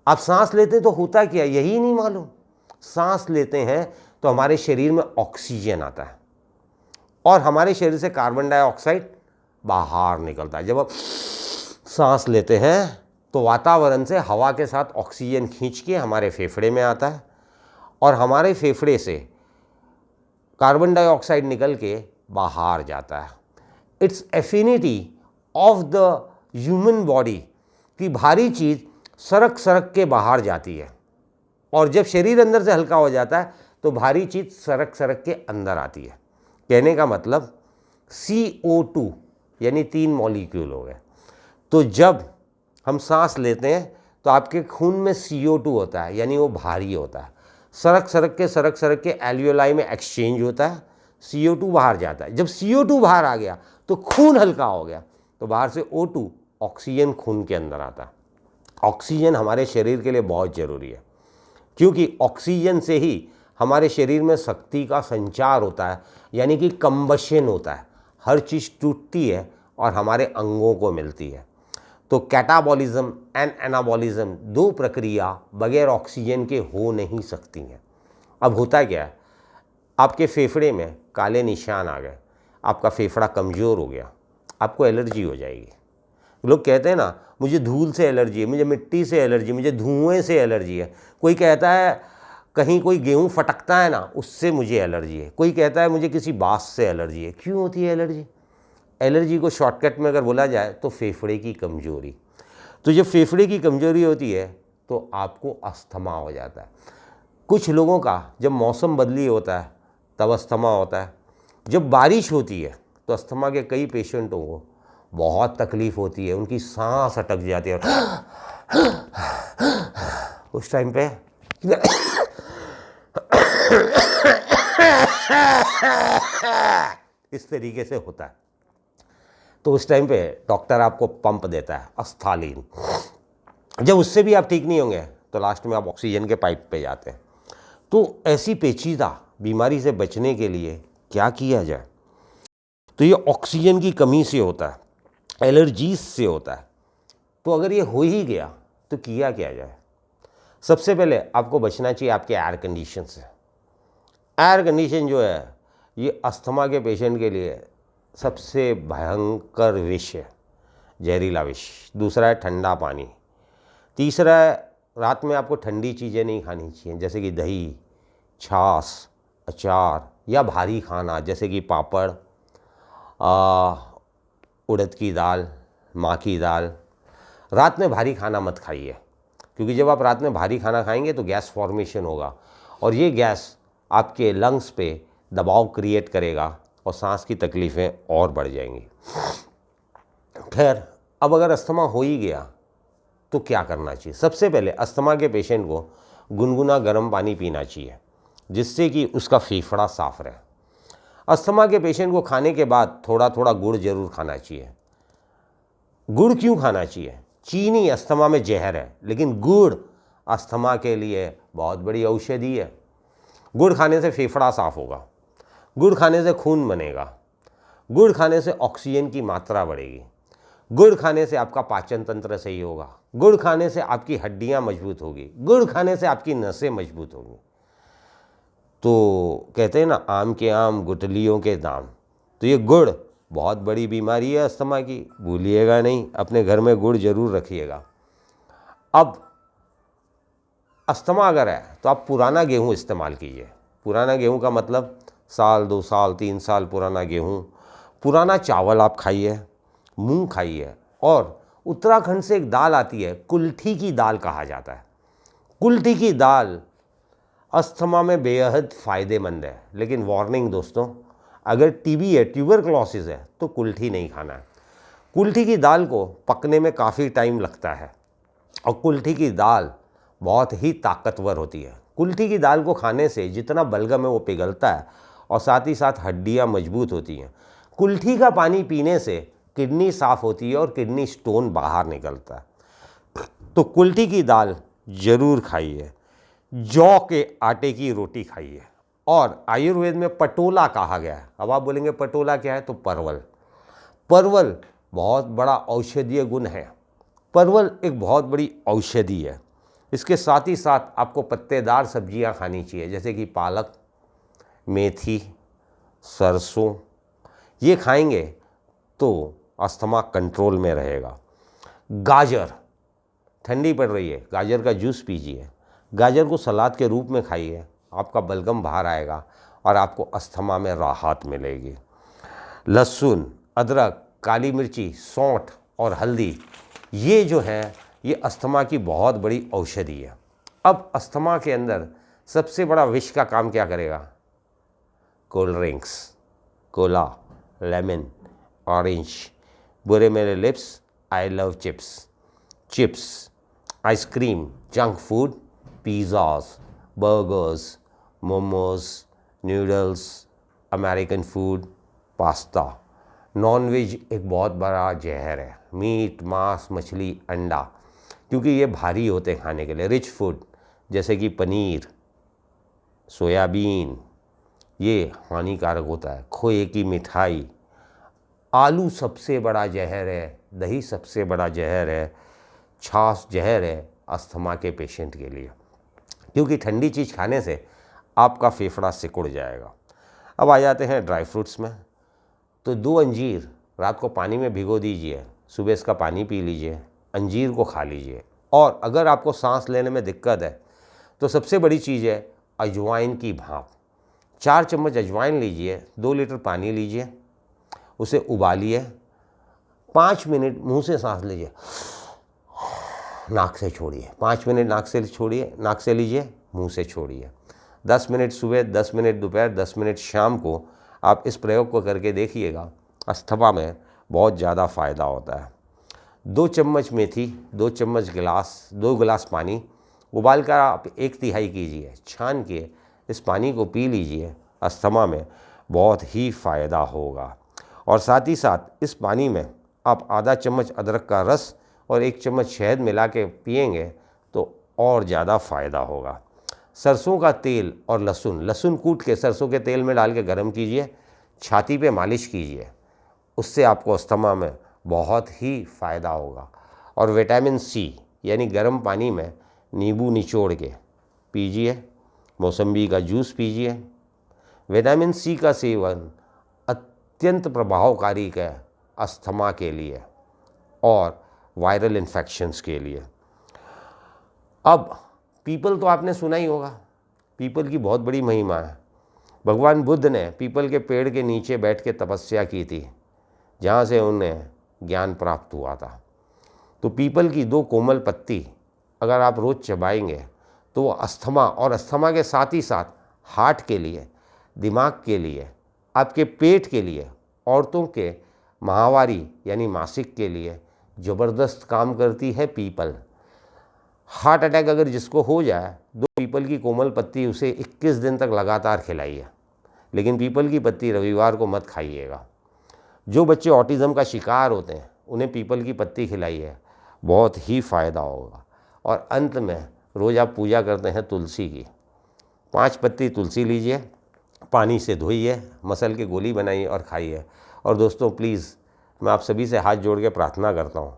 आप सांस लेते तो होता क्या, यही नहीं मालूम। सांस लेते हैं तो हमारे शरीर में ऑक्सीजन आता है और हमारे शरीर से कार्बन डाइऑक्साइड बाहर निकलता है। जब आप सांस लेते हैं तो वातावरण से हवा के साथ ऑक्सीजन खींच के हमारे फेफड़े में आता है और हमारे फेफड़े से कार्बन डाइऑक्साइड निकल के बाहर जाता है। It's affinity of the human body कि भारी चीज़ सरक सरक के बाहर जाती है और जब शरीर अंदर से हल्का हो जाता है तो भारी चीज़ सरक सरक के अंदर आती है। कहने का मतलब CO2 यानी 3 मॉलिक्यूल हो गए। तो जब हम सांस लेते हैं तो आपके खून में CO2 होता है, यानी वो भारी होता है, सरक सरक के एल्वियोलाई में एक्सचेंज होता है, CO2 बाहर जाता है। जब CO2 बाहर आ गया तो खून हल्का हो गया, तो बाहर से O2 ऑक्सीजन खून के अंदर आता है। ऑक्सीजन हमारे शरीर के लिए बहुत ज़रूरी है, क्योंकि ऑक्सीजन से ही हमारे शरीर में शक्ति का संचार होता है, यानी कि कंबशन होता है। हर चीज़ टूटती है और हमारे अंगों को मिलती है। तो कैटाबॉलिज्म एंड एनाबॉलिज्म 2 प्रक्रिया बगैर ऑक्सीजन के हो नहीं सकती हैं। अब होता क्या है, आपके फेफड़े में काले निशान आ गए, आपका फेफड़ा कमज़ोर हो गया, आपको एलर्जी हो जाएगी। लोग कहते हैं ना, मुझे धूल से एलर्जी है, मुझे मिट्टी से एलर्जी, मुझे धुएं से एलर्जी है। कोई कहता है कहीं कोई गेहूँ फटकता है ना, उससे मुझे एलर्जी है। कोई कहता है मुझे किसी बाँस से एलर्जी है। क्यों होती है एलर्जी? एलर्जी को शॉर्टकट में अगर बोला जाए तो फेफड़े की कमज़ोरी। तो जब फेफड़े की कमज़ोरी होती है तो आपको अस्थमा हो जाता है। कुछ लोगों का जब मौसम बदली होता है तब अस्थमा होता है। जब बारिश होती है तो अस्थमा के कई पेशेंटों को बहुत तकलीफ़ होती है, उनकी सांस अटक जाती है। उस टाइम पे इस तरीके से होता है। तो उस टाइम पे डॉक्टर आपको पंप देता है अस्थालीन। जब उससे भी आप ठीक नहीं होंगे तो लास्ट में आप ऑक्सीजन के पाइप पे जाते हैं। तो ऐसी पेचीदा बीमारी से बचने के लिए क्या किया जाए? तो ये ऑक्सीजन की कमी से होता है, एलर्जीज से होता है। तो अगर ये हो ही गया तो किया क्या जाए? सबसे पहले आपको बचना चाहिए आपके एयर कंडीशन से। एयर कंडीशन जो है ये अस्थमा के पेशेंट के लिए सबसे भयंकर विष है, जहरीला विष। दूसरा है ठंडा पानी। तीसरा है रात में आपको ठंडी चीज़ें नहीं खानी चाहिए, जैसे कि दही, छाछ, अचार या भारी खाना जैसे कि पापड़, उड़द की दाल, माँ की दाल। रात में भारी खाना मत खाइए, क्योंकि जब आप रात में भारी खाना खाएंगे तो गैस फॉर्मेशन होगा और ये गैस आपके लंग्स पे दबाव क्रिएट करेगा और सांस की तकलीफ़ें और बढ़ जाएंगी। खैर, अब अगर अस्थमा हो ही गया तो क्या करना चाहिए? सबसे पहले अस्थमा के पेशेंट को गुनगुना गर्म पानी पीना चाहिए, जिससे कि उसका फेफड़ा साफ रहे। अस्थमा के पेशेंट को खाने के बाद थोड़ा थोड़ा गुड़ जरूर खाना चाहिए। गुड़ क्यों खाना चाहिए? चीनी अस्थमा में जहर है, लेकिन गुड़ अस्थमा के लिए बहुत बड़ी औषधि है। गुड़ खाने से फेफड़ा साफ होगा, गुड़ खाने से खून बनेगा, गुड़ खाने से ऑक्सीजन की मात्रा बढ़ेगी, गुड़ खाने से आपका पाचन तंत्र सही होगा, गुड़ खाने से आपकी हड्डियां मजबूत होगी, गुड़ खाने से आपकी नसें मजबूत होंगी। तो कहते हैं ना, आम के आम गुठलियों के दाम। तो ये गुड़ बहुत बड़ी बीमारी है अस्थमा की, भूलिएगा नहीं, अपने घर में गुड़ जरूर रखिएगा। अब अस्थमा अगर है तो आप पुराना गेहूँ इस्तेमाल कीजिए। पुराना गेहूँ का मतलब 1 साल 2 साल 3 साल पुराना गेहूँ, पुराना चावल आप खाइए, मूंग खाइए। और उत्तराखंड से एक दाल आती है, कुल्थी की दाल कहा जाता है। कुल्थी की दाल अस्थमा में बेहद फ़ायदेमंद है, लेकिन वार्निंग दोस्तों, अगर टीबी है, ट्यूबरक्लोसिस है, तो कुल्थी नहीं खाना है। कुल्थी की दाल को पकने में काफ़ी टाइम लगता है और कुल्थी की दाल बहुत ही ताकतवर होती है। कुल्थी की दाल को खाने से जितना बलगम है वो पिघलता है और साथ ही साथ हड्डियाँ मजबूत होती हैं। कुल्थी का पानी पीने से किडनी साफ़ होती है और किडनी स्टोन बाहर निकलता है। तो कुल्थी की दाल ज़रूर खाइए, जौ के आटे की रोटी खाइए। और आयुर्वेद में पटोला कहा गया है। अब आप बोलेंगे पटोला क्या है, तो परवल। परवल बहुत बड़ा औषधीय गुण है। परवल एक बहुत बड़ी औषधि है। इसके साथ ही साथ आपको पत्तेदार सब्जियां खानी चाहिए, जैसे कि पालक, मेथी, सरसों। ये खाएंगे तो अस्थमा कंट्रोल में रहेगा। गाजर, ठंडी पड़ रही है, गाजर का जूस पीजिए। गाजर को सलाद के रूप में खाइए, आपका बलगम बाहर आएगा और आपको अस्थमा में राहत मिलेगी। लहसुन, अदरक, काली मिर्ची, सौंठ और हल्दी, ये जो है ये अस्थमा की बहुत बड़ी औषधि है। अब अस्थमा के अंदर सबसे बड़ा विष का काम क्या करेगा? Cold drinks, cola, lemon, orange. बुरे मेरे lips, I love chips. Chips, ice cream, junk food, pizzas, burgers, momos, noodles, American food, pasta. Non veg एक बहुत बड़ा जहर है। मीट, मांस, मछली, अंडा, क्योंकि ये भारी होते हैं खाने के लिए। रिच फूड जैसे कि पनीर, सोयाबीन, ये हानिकारक होता है। खोए की मिठाई, आलू सबसे बड़ा जहर है, दही सबसे बड़ा जहर है, छाछ जहर है अस्थमा के पेशेंट के लिए, क्योंकि ठंडी चीज़ खाने से आपका फेफड़ा सिकुड़ जाएगा। अब आ जाते हैं ड्राई फ्रूट्स में। तो 2 अंजीर रात को पानी में भिगो दीजिए, सुबह इसका पानी पी लीजिए, अंजीर को खा लीजिए। और अगर आपको सांस लेने में दिक्कत है तो सबसे बड़ी चीज़ है अजवाइन की भाप। 4 चम्मच अजवाइन लीजिए, 2 लीटर पानी लीजिए, उसे उबालिए, 5 मिनट मुंह से सांस लीजिए, नाक से छोड़िए। 5 मिनट नाक से छोड़िए, नाक से लीजिए, मुंह से छोड़िए। 10 मिनट सुबह, 10 मिनट दोपहर, 10 मिनट शाम को आप इस प्रयोग को करके देखिएगा। अस्थमा में बहुत ज़्यादा फ़ायदा होता है। 2 चम्मच मेथी, 2 चम्मच गिलास, 2 गिलास पानी उबाल कर आप 1/3 कीजिए, छान के इस पानी को पी लीजिए। अस्थमा में बहुत ही फ़ायदा होगा। और साथ ही साथ इस पानी में आप आधा चम्मच अदरक का रस और 1 चम्मच शहद मिला के पिएंगे तो और ज़्यादा फ़ायदा होगा। सरसों का तेल और लहसुन, लहसुन कूट के सरसों के तेल में डाल के गर्म कीजिए, छाती पे मालिश कीजिए, उससे आपको अस्थमा में बहुत ही फ़ायदा होगा। और विटामिन सी यानी गर्म पानी में नींबू निचोड़ के पीजिए, मौसम्बी का जूस पीजिए। विटामिन सी का सेवन अत्यंत प्रभावकारी है अस्थमा के लिए और वायरल इन्फेक्शंस के लिए। अब पीपल तो आपने सुना ही होगा, पीपल की बहुत बड़ी महिमा है। भगवान बुद्ध ने पीपल के पेड़ के नीचे बैठ के तपस्या की थी, जहाँ से उन्हें ज्ञान प्राप्त हुआ था। तो पीपल की 2 कोमल पत्ती अगर आप रोज़ चबाएंगे तो वो अस्थमा और अस्थमा के साथ ही साथ हार्ट के लिए, दिमाग के लिए, आपके पेट के लिए, औरतों के माहवारी यानी मासिक के लिए ज़बरदस्त काम करती है पीपल। हार्ट अटैक अगर जिसको हो जाए, 2 पीपल की कोमल पत्ती उसे 21 दिन तक लगातार खिलाइए, लेकिन पीपल की पत्ती रविवार को मत खाइएगा। जो बच्चे ऑटिज़म का शिकार होते हैं उन्हें पीपल की पत्ती खिलाइए, बहुत ही फ़ायदा होगा। और अंत में रोज़ आप पूजा करते हैं तुलसी की, 5 पत्ती तुलसी लीजिए, पानी से धोइए, मसल के गोली बनाइए और खाइए। और दोस्तों प्लीज़ मैं आप सभी से हाथ जोड़ के प्रार्थना करता हूँ,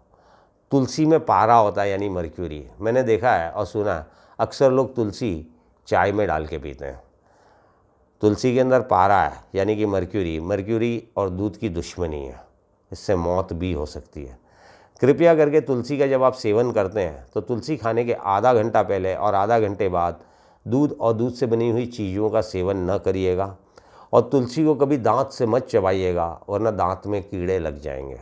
तुलसी में पारा होता है यानी मर्क्यूरी। मैंने देखा है और सुना है अक्सर लोग तुलसी चाय में डाल के पीते हैं। तुलसी के अंदर पारा है यानी कि मर्क्यूरी। मर्क्यूरी और दूध की दुश्मनी है, इससे मौत भी हो सकती है। कृपया करके तुलसी का जब आप सेवन करते हैं तो तुलसी खाने के आधा घंटा पहले और आधा घंटे बाद दूध और दूध से बनी हुई चीज़ों का सेवन न करिएगा। और तुलसी को कभी दांत से मत चबाइएगा वरना दांत में कीड़े लग जाएंगे।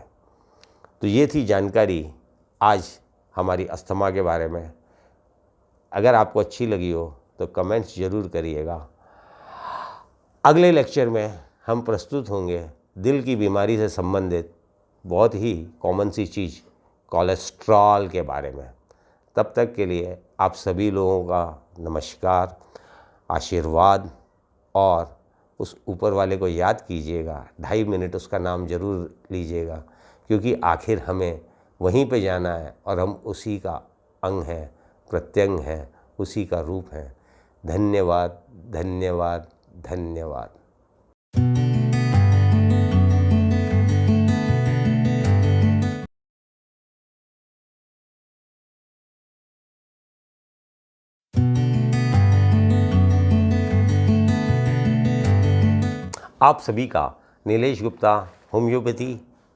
तो ये थी जानकारी आज हमारी अस्थमा के बारे में। अगर आपको अच्छी लगी हो तो कमेंट्स ज़रूर करिएगा। अगले लेक्चर में हम प्रस्तुत होंगे दिल की बीमारी से संबंधित बहुत ही कॉमन सी चीज़ कोलेस्ट्रॉल के बारे में। तब तक के लिए आप सभी लोगों का नमस्कार, आशीर्वाद। और उस ऊपर वाले को याद कीजिएगा, 2.5 मिनट उसका नाम ज़रूर लीजिएगा, क्योंकि आखिर हमें वहीं पे जाना है और हम उसी का अंग हैं, प्रत्यंग हैं, उसी का रूप है। धन्यवाद, धन्यवाद, धन्यवाद। आप सभी का Nilesh Gupta homeopathy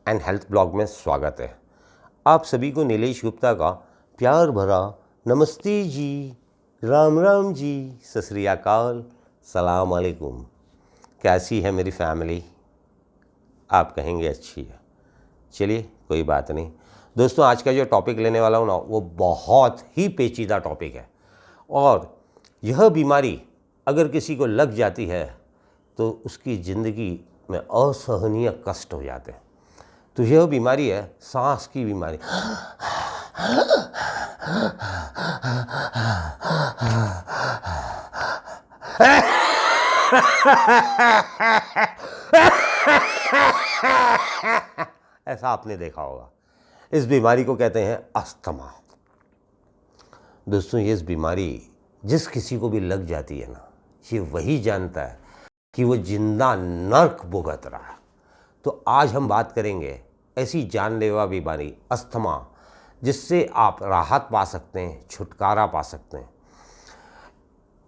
and health blog में स्वागत है। आप सभी को नीलेश गुप्ता का प्यार भरा नमस्ते जी, राम राम जी, सत श्री अकाल, सलाम अलैकुम। कैसी है मेरी फैमिली? आप कहेंगे अच्छी है। चलिए कोई बात नहीं दोस्तों, आज का जो टॉपिक लेने वाला हूँ ना वो बहुत ही पेचीदा टॉपिक है। और यह बीमारी अगर किसी को लग जाती है तो उसकी ज़िंदगी में असहनीय कष्ट हो जाते हैं। तो यह बीमारी है सांस की बीमारी। ऐसा आपने देखा होगा। इस बीमारी को कहते हैं अस्थमा। दोस्तों, ये इस बीमारी जिस किसी को भी लग जाती है ना, ये वही जानता है कि वो जिंदा नर्क भुगत रहा है। तो आज हम बात करेंगे ऐसी जानलेवा बीमारी अस्थमा, जिससे आप राहत पा सकते हैं, छुटकारा पा सकते हैं।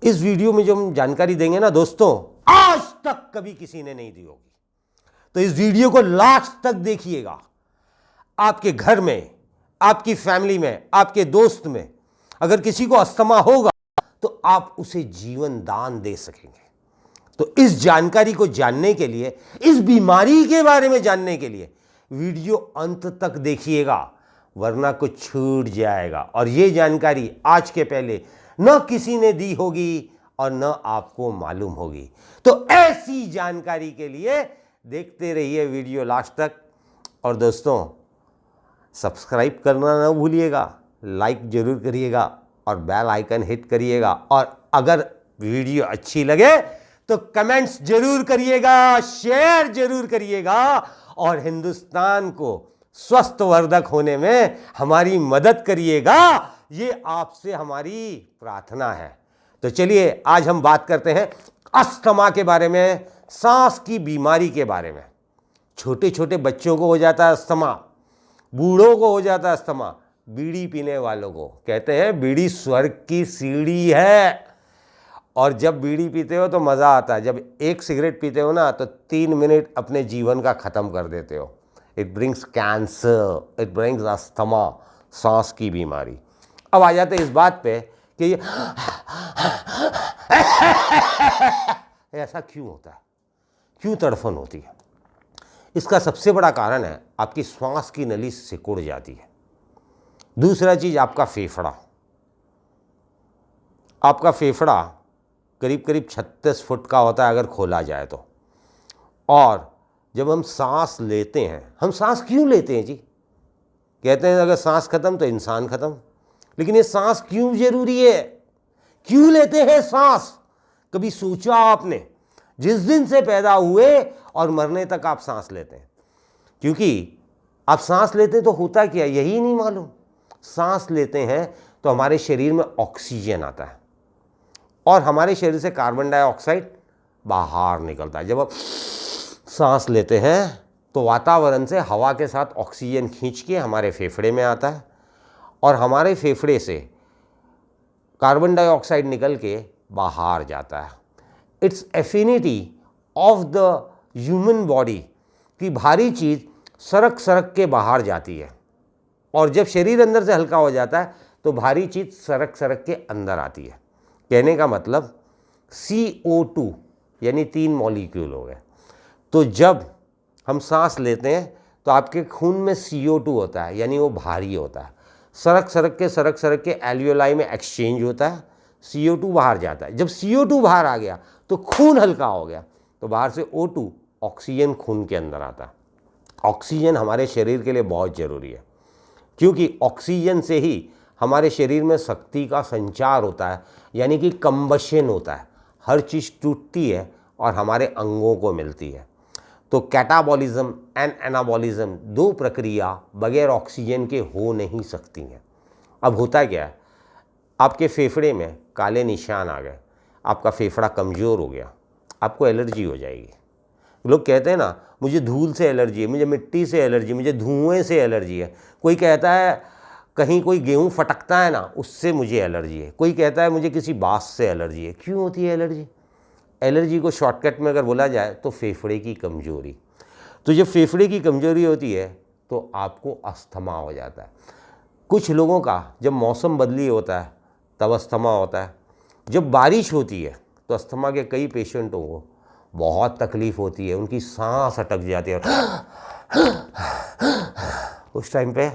इस वीडियो में जो हम जानकारी देंगे ना दोस्तों, आज तक कभी किसी ने नहीं दी होगी। तो इस वीडियो को लास्ट तक देखिएगा। आपके घर में, आपकी फैमिली में, आपके दोस्त में अगर किसी को अस्थमा होगा तो आप उसे जीवन दान दे सकेंगे। तो इस जानकारी को जानने के लिए, इस बीमारी के बारे में जानने के लिए वीडियो अंत तक देखिएगा, वरना कुछ छूट जाएगा। और ये जानकारी आज के पहले न किसी ने दी होगी और न आपको मालूम होगी। तो ऐसी जानकारी के लिए देखते रहिए वीडियो लास्ट तक। और दोस्तों, सब्सक्राइब करना ना भूलिएगा, लाइक जरूर करिएगा और बेल आइकन हिट करिएगा। और अगर वीडियो अच्छी लगे तो कमेंट्स जरूर करिएगा, शेयर जरूर करिएगा और हिंदुस्तान को स्वस्थवर्धक होने में हमारी मदद करिएगा। ये आपसे हमारी प्रार्थना है। तो चलिए आज हम बात करते हैं अस्थमा के बारे में, सांस की बीमारी के बारे में। छोटे छोटे बच्चों को हो जाता है अस्थमा, बूढ़ों को हो जाता है अस्थमा, बीड़ी पीने वालों को। कहते हैं बीड़ी स्वर्ग की सीढ़ी है। और जब बीड़ी पीते हो तो मज़ा आता है। जब एक सिगरेट पीते हो ना तो 3 मिनट अपने जीवन का ख़त्म कर देते हो। It brings cancer, it brings asthma, सांस की बीमारी। अब आ जाते हैं इस बात पे कि ये ऐसा क्यों होता है, क्यों तड़फन होती है। इसका सबसे बड़ा कारण है आपकी श्वास की नली सिकुड़ जाती है। दूसरा चीज़, आपका फेफड़ा। आपका फेफड़ा करीब करीब 36 फुट का होता है अगर खोला जाए तो। और जब हम सांस लेते हैं, हम सांस क्यों लेते हैं जी? कहते हैं अगर सांस खत्म तो इंसान खत्म। लेकिन ये सांस क्यों जरूरी है, क्यों लेते हैं सांस? कभी सोचा आपने? जिस दिन से पैदा हुए और मरने तक आप सांस लेते हैं। क्योंकि आप सांस लेते हैं तो होता क्या, यही नहीं मालूम। सांस लेते हैं तो हमारे शरीर में ऑक्सीजन आता है और हमारे शरीर से कार्बन डाइऑक्साइड बाहर निकलता है। जब आप सांस लेते हैं तो वातावरण से हवा के साथ ऑक्सीजन खींच के हमारे फेफड़े में आता है और हमारे फेफड़े से कार्बन डाइऑक्साइड निकल के बाहर जाता है। It's affinity of the human body कि भारी चीज़ सरक सरक के बाहर जाती है और जब शरीर अंदर से हल्का हो जाता है तो भारी चीज़ सरक सरक के अंदर आती है। कहने का मतलब CO2 यानी 3 मॉलिक्यूल हो गए। तो जब हम सांस लेते हैं तो आपके खून में CO2 होता है, यानी वो भारी होता है। सरक सरक के एल्वियोलाई में एक्सचेंज होता है, CO2 बाहर जाता है। जब CO2 बाहर आ गया तो खून हल्का हो गया, तो बाहर से O2 ऑक्सीजन खून के अंदर आता है। ऑक्सीजन हमारे शरीर के लिए बहुत ज़रूरी है क्योंकि ऑक्सीजन से ही हमारे शरीर में शक्ति का संचार होता है, यानी कि कंबशन होता है। हर चीज़ टूटती है और हमारे अंगों को मिलती है। तो कैटाबॉलिज्म एंड एनाबॉलिज्म, दो प्रक्रिया बगैर ऑक्सीजन के हो नहीं सकती हैं। अब होता क्या है, आपके फेफड़े में काले निशान आ गए, आपका फेफड़ा कमज़ोर हो गया, आपको एलर्जी हो जाएगी। लोग कहते हैं ना, मुझे धूल से एलर्जी है, मुझे मिट्टी से एलर्जी, मुझे धुएं से एलर्जी है। कोई कहता है कहीं कोई गेहूं फटकता है ना, उससे मुझे एलर्जी है। कोई कहता है मुझे किसी बांस से एलर्जी है। क्यों होती है एलर्जी? एलर्जी को शॉर्टकट में अगर बोला जाए तो फेफड़े की कमज़ोरी। तो जब फेफड़े की कमज़ोरी होती है तो आपको अस्थमा हो जाता है। कुछ लोगों का जब मौसम बदली होता है तब अस्थमा होता है। जब बारिश होती है तो अस्थमा के कई पेशेंटों को बहुत तकलीफ़ होती है, उनकी सांस अटक जाती है। उस टाइम पे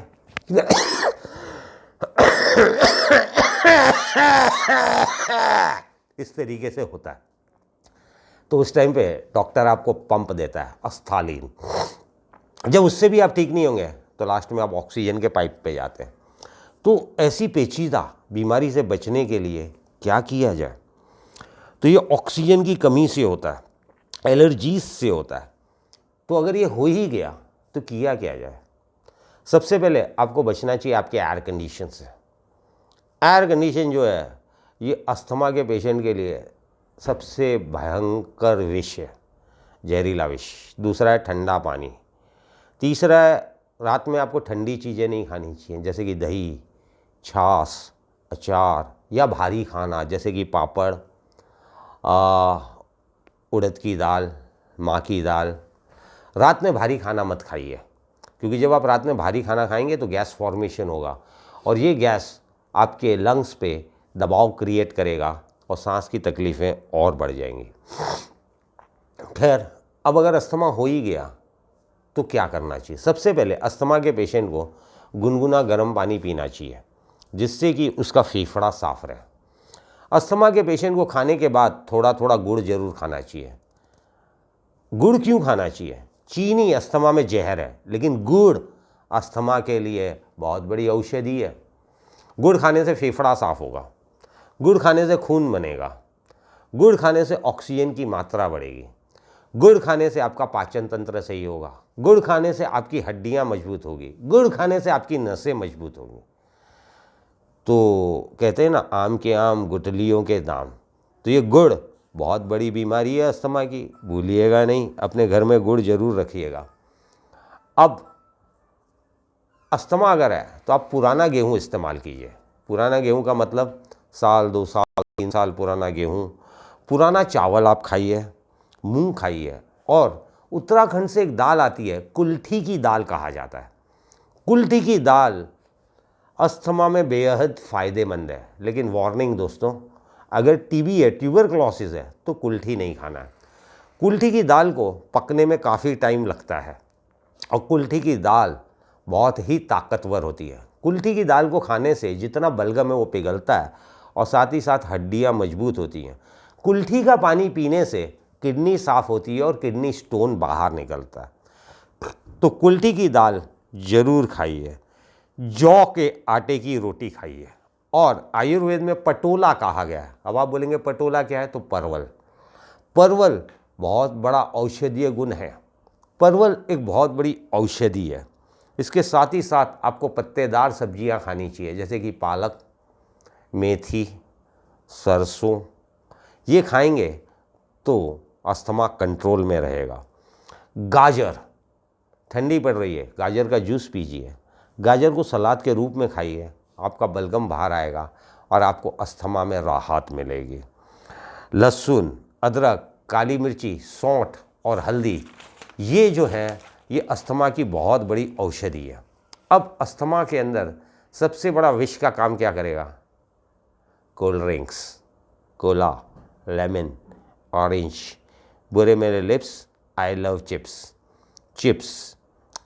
इस तरीके से होता है। तो उस टाइम पे डॉक्टर आपको पंप देता है अस्थालीन। जब उससे भी आप ठीक नहीं होंगे तो लास्ट में आप ऑक्सीजन के पाइप पे जाते हैं। तो ऐसी पेचीदा बीमारी से बचने के लिए क्या किया जाए? तो ये ऑक्सीजन की कमी से होता है, एलर्जीज से होता है। तो अगर ये हो ही गया तो किया क्या जाए? सबसे पहले आपको बचना चाहिए आपके एयर कंडीशन से। एयर कंडीशन जो है ये अस्थमा के पेशेंट के लिए सबसे भयंकर विष है, जहरीला विष। दूसरा है ठंडा पानी। तीसरा है रात में आपको ठंडी चीज़ें नहीं खानी चाहिए, जैसे कि दही, छाछ, अचार या भारी खाना जैसे कि पापड़, उड़द की दाल, माँ की दाल। रात में भारी खाना मत खाइए, क्योंकि जब आप रात में भारी खाना खाएंगे तो गैस फॉर्मेशन होगा और ये गैस आपके लंग्स पे दबाव क्रिएट करेगा और सांस की तकलीफ़ें और बढ़ जाएंगी। खैर, अब अगर अस्थमा हो ही गया तो क्या करना चाहिए? सबसे पहले अस्थमा के पेशेंट को गुनगुना गर्म पानी पीना चाहिए, जिससे कि उसका फेफड़ा साफ रहे। अस्थमा के पेशेंट को खाने के बाद थोड़ा थोड़ा गुड़ जरूर खाना चाहिए। गुड़ क्यों खाना चाहिए? चीनी अस्थमा में जहर है, लेकिन गुड़ अस्थमा के लिए बहुत बड़ी औषधि है। गुड़ खाने से फेफड़ा साफ होगा, गुड़ खाने से खून बनेगा, गुड़ खाने से ऑक्सीजन की मात्रा बढ़ेगी, गुड़ खाने से आपका पाचन तंत्र सही होगा, गुड़ खाने से आपकी हड्डियां मजबूत होगी, गुड़ खाने से आपकी नसें मजबूत होंगी। तो कहते हैं ना, आम के आम गुठलियों के दाम। तो ये गुड़ बहुत बड़ी बीमारी है अस्थमा की, भूलिएगा नहीं, अपने घर में गुड़ जरूर रखिएगा। अब अस्थमा अगर है तो आप पुराना गेहूं इस्तेमाल कीजिए। पुराना गेहूं का मतलब साल, 2 साल, 3 साल पुराना गेहूं। पुराना चावल आप खाइए, मूंग खाइए। और उत्तराखंड से एक दाल आती है, कुल्थी की दाल कहा जाता है। कुल्थी की दाल अस्थमा में बेहद फ़ायदेमंद है, लेकिन वार्निंग दोस्तों, अगर टीबी है, ट्यूबरक्लोसिस है, तो कुल्थी नहीं खाना है। कुल्थी की दाल को पकने में काफ़ी टाइम लगता है और कुल्थी की दाल बहुत ही ताकतवर होती है। कुल्थी की दाल को खाने से जितना बलगम है वो पिघलता है और साथ ही साथ हड्डियाँ मजबूत होती हैं। कुल्थी का पानी पीने से किडनी साफ़ होती है और किडनी स्टोन बाहर निकलता है। तो कुल्थी की दाल ज़रूर खाइए। जौ के आटे की रोटी खाइए। और आयुर्वेद में पटोला कहा गया है। अब आप बोलेंगे पटोला क्या है? तो परवल। परवल बहुत बड़ा औषधीय गुण है। परवल एक बहुत बड़ी औषधि है। इसके साथ ही साथ आपको पत्तेदार सब्जियां खानी चाहिए, जैसे कि पालक, मेथी, सरसों। ये खाएंगे तो अस्थमा कंट्रोल में रहेगा। गाजर, ठंडी पड़ रही है, गाजर का जूस पीजिए। गाजर को सलाद के रूप में खाइए, आपका बलगम बाहर आएगा और आपको अस्थमा में राहत मिलेगी। लहसुन, अदरक, काली मिर्ची, सौंठ और हल्दी, ये जो है ये अस्थमा की बहुत बड़ी औषधि है। अब अस्थमा के अंदर सबसे बड़ा विष का काम क्या करेगा? Cold drinks, cola, lemon, orange. बुरे मेरे lips, I love chips. Chips,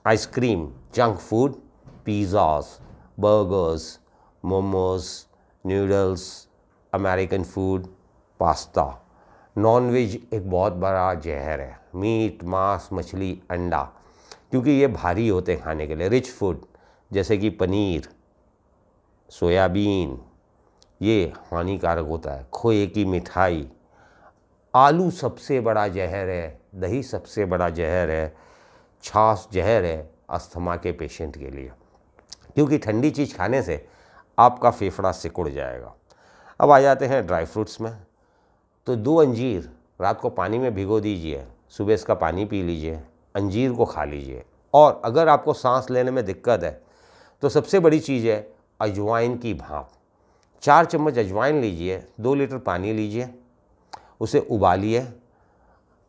ice cream, junk food, pizzas, burgers, momos, noodles, American food, pasta. Non veg एक बहुत बड़ा जहर है। मीट, मांस, मछली, अंडा, क्योंकि ये भारी होते हैं खाने के लिए। रिच फूड जैसे कि पनीर, सोयाबीन, ये हानिकारक होता है। खोए की मिठाई, आलू सबसे बड़ा जहर है, दही सबसे बड़ा जहर है, छाछ जहर है अस्थमा के पेशेंट के लिए, क्योंकि ठंडी चीज़ खाने से आपका फेफड़ा सिकुड़ जाएगा। अब आ जाते हैं ड्राई फ्रूट्स में। तो 2 अंजीर रात को पानी में भिगो दीजिए, सुबह इसका पानी पी लीजिए, अंजीर को खा लीजिए। और अगर आपको सांस लेने में दिक्कत है तो सबसे बड़ी चीज़ है अजवाइन की भाप। 4 चम्मच अजवाइन लीजिए, 2 लीटर पानी लीजिए, उसे उबालिए,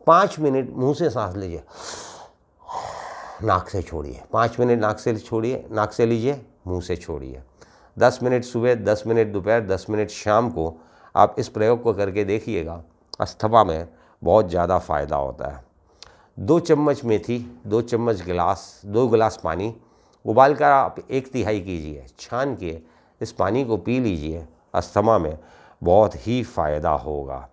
5 मिनट मुंह से सांस लीजिए, नाक से छोड़िए, 5 मिनट नाक से छोड़िए, नाक से लीजिए, मुंह से छोड़िए। 10 मिनट सुबह, 10 मिनट दोपहर, 10 मिनट शाम को आप इस प्रयोग को करके देखिएगा, अस्थमा में बहुत ज़्यादा फ़ायदा होता है। 2 चम्मच मेथी, 2 गिलास पानी उबाल कर आप 1/3 कीजिए, छान के इस पानी को पी लीजिए, अस्थमा में बहुत ही फ़ायदा होगा।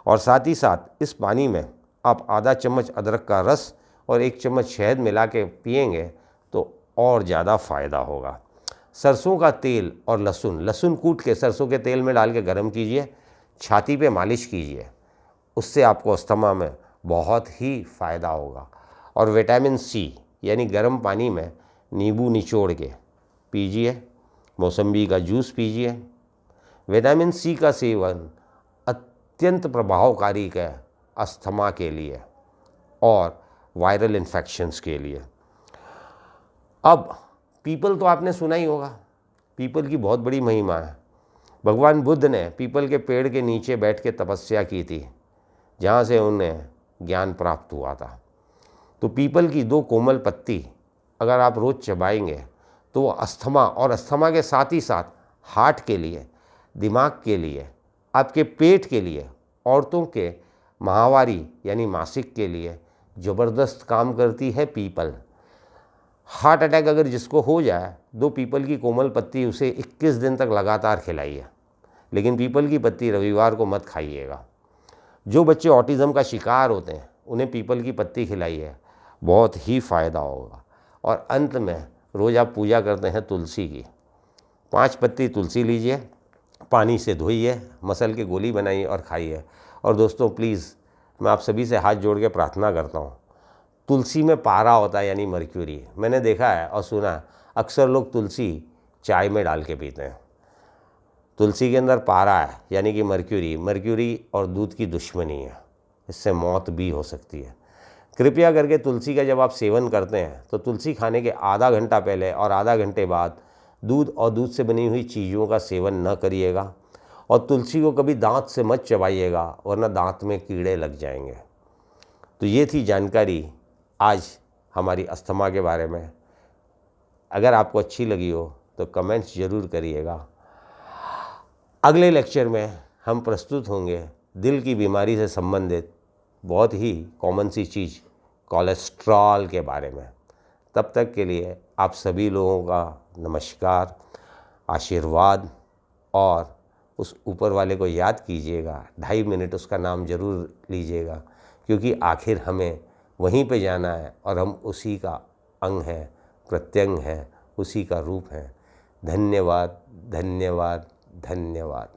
और साथ ही साथ इस पानी में आप आधा चम्मच अदरक का रस और 1 चम्मच शहद मिला के पिएंगे तो और ज़्यादा फ़ायदा होगा। सरसों का तेल और लहसुन कूट के सरसों के तेल में डाल के गर्म कीजिए, छाती पे मालिश कीजिए, उससे आपको अस्थमा में बहुत ही फ़ायदा होगा। और विटामिन सी यानी गर्म पानी में नींबू निचोड़ के पीजिए, मौसम्बी का जूस पीजिए। विटामिन सी का सेवन अत्यंत प्रभावकारी है अस्थमा के लिए और वायरल इन्फेक्शंस के लिए। अब पीपल तो आपने सुना ही होगा, पीपल की बहुत बड़ी महिमा है। भगवान बुद्ध ने पीपल के पेड़ के नीचे बैठ के तपस्या की थी, जहाँ से उन्हें ज्ञान प्राप्त हुआ था। तो पीपल की 2 कोमल पत्ती अगर आप रोज़ चबाएंगे तो वो अस्थमा और अस्थमा के साथ ही साथ हार्ट के लिए, दिमाग के लिए, आपके पेट के लिए, औरतों के माहवारी यानी मासिक के लिए ज़बरदस्त काम करती है पीपल। हार्ट अटैक अगर जिसको हो जाए, 2 पीपल की कोमल पत्ती उसे 21 दिन तक लगातार खिलाइए, लेकिन पीपल की पत्ती रविवार को मत खाइएगा। जो बच्चे ऑटिज़म का शिकार होते हैं उन्हें पीपल की पत्ती खिलाइए, बहुत ही फ़ायदा होगा। और अंत में रोज़ आप पूजा करते हैं तुलसी की, 5 पत्ती तुलसी लीजिए, पानी से धोइए, मसल के गोली बनाइए और खाइए। और दोस्तों प्लीज़ मैं आप सभी से हाथ जोड़ के प्रार्थना करता हूँ, तुलसी में पारा होता है यानी मर्क्यूरी। मैंने देखा है और सुना है अक्सर लोग तुलसी चाय में डाल के पीते हैं। तुलसी के अंदर पारा है यानी कि मर्क्यूरी और दूध की दुश्मनी है, इससे मौत भी हो सकती है। कृपया करके तुलसी का जब आप सेवन करते हैं तो तुलसी खाने के आधा घंटा पहले और आधा घंटे बाद दूध और दूध से बनी हुई चीज़ों का सेवन न करिएगा। और तुलसी को कभी दांत से मत चबाइएगा वरना दांत में कीड़े लग जाएंगे। तो ये थी जानकारी आज हमारी अस्थमा के बारे में। अगर आपको अच्छी लगी हो तो कमेंट्स ज़रूर करिएगा। अगले लेक्चर में हम प्रस्तुत होंगे दिल की बीमारी से संबंधित बहुत ही कॉमन सी चीज़ कोलेस्ट्रॉल के बारे में। तब तक के लिए आप सभी लोगों का नमस्कार, आशीर्वाद, और उस ऊपर वाले को याद कीजिएगा, 2.5 मिनट उसका नाम ज़रूर लीजिएगा, क्योंकि आखिर हमें वहीं पे जाना है और हम उसी का अंग हैं, प्रत्यंग हैं, उसी का रूप है। धन्यवाद, धन्यवाद, धन्यवाद।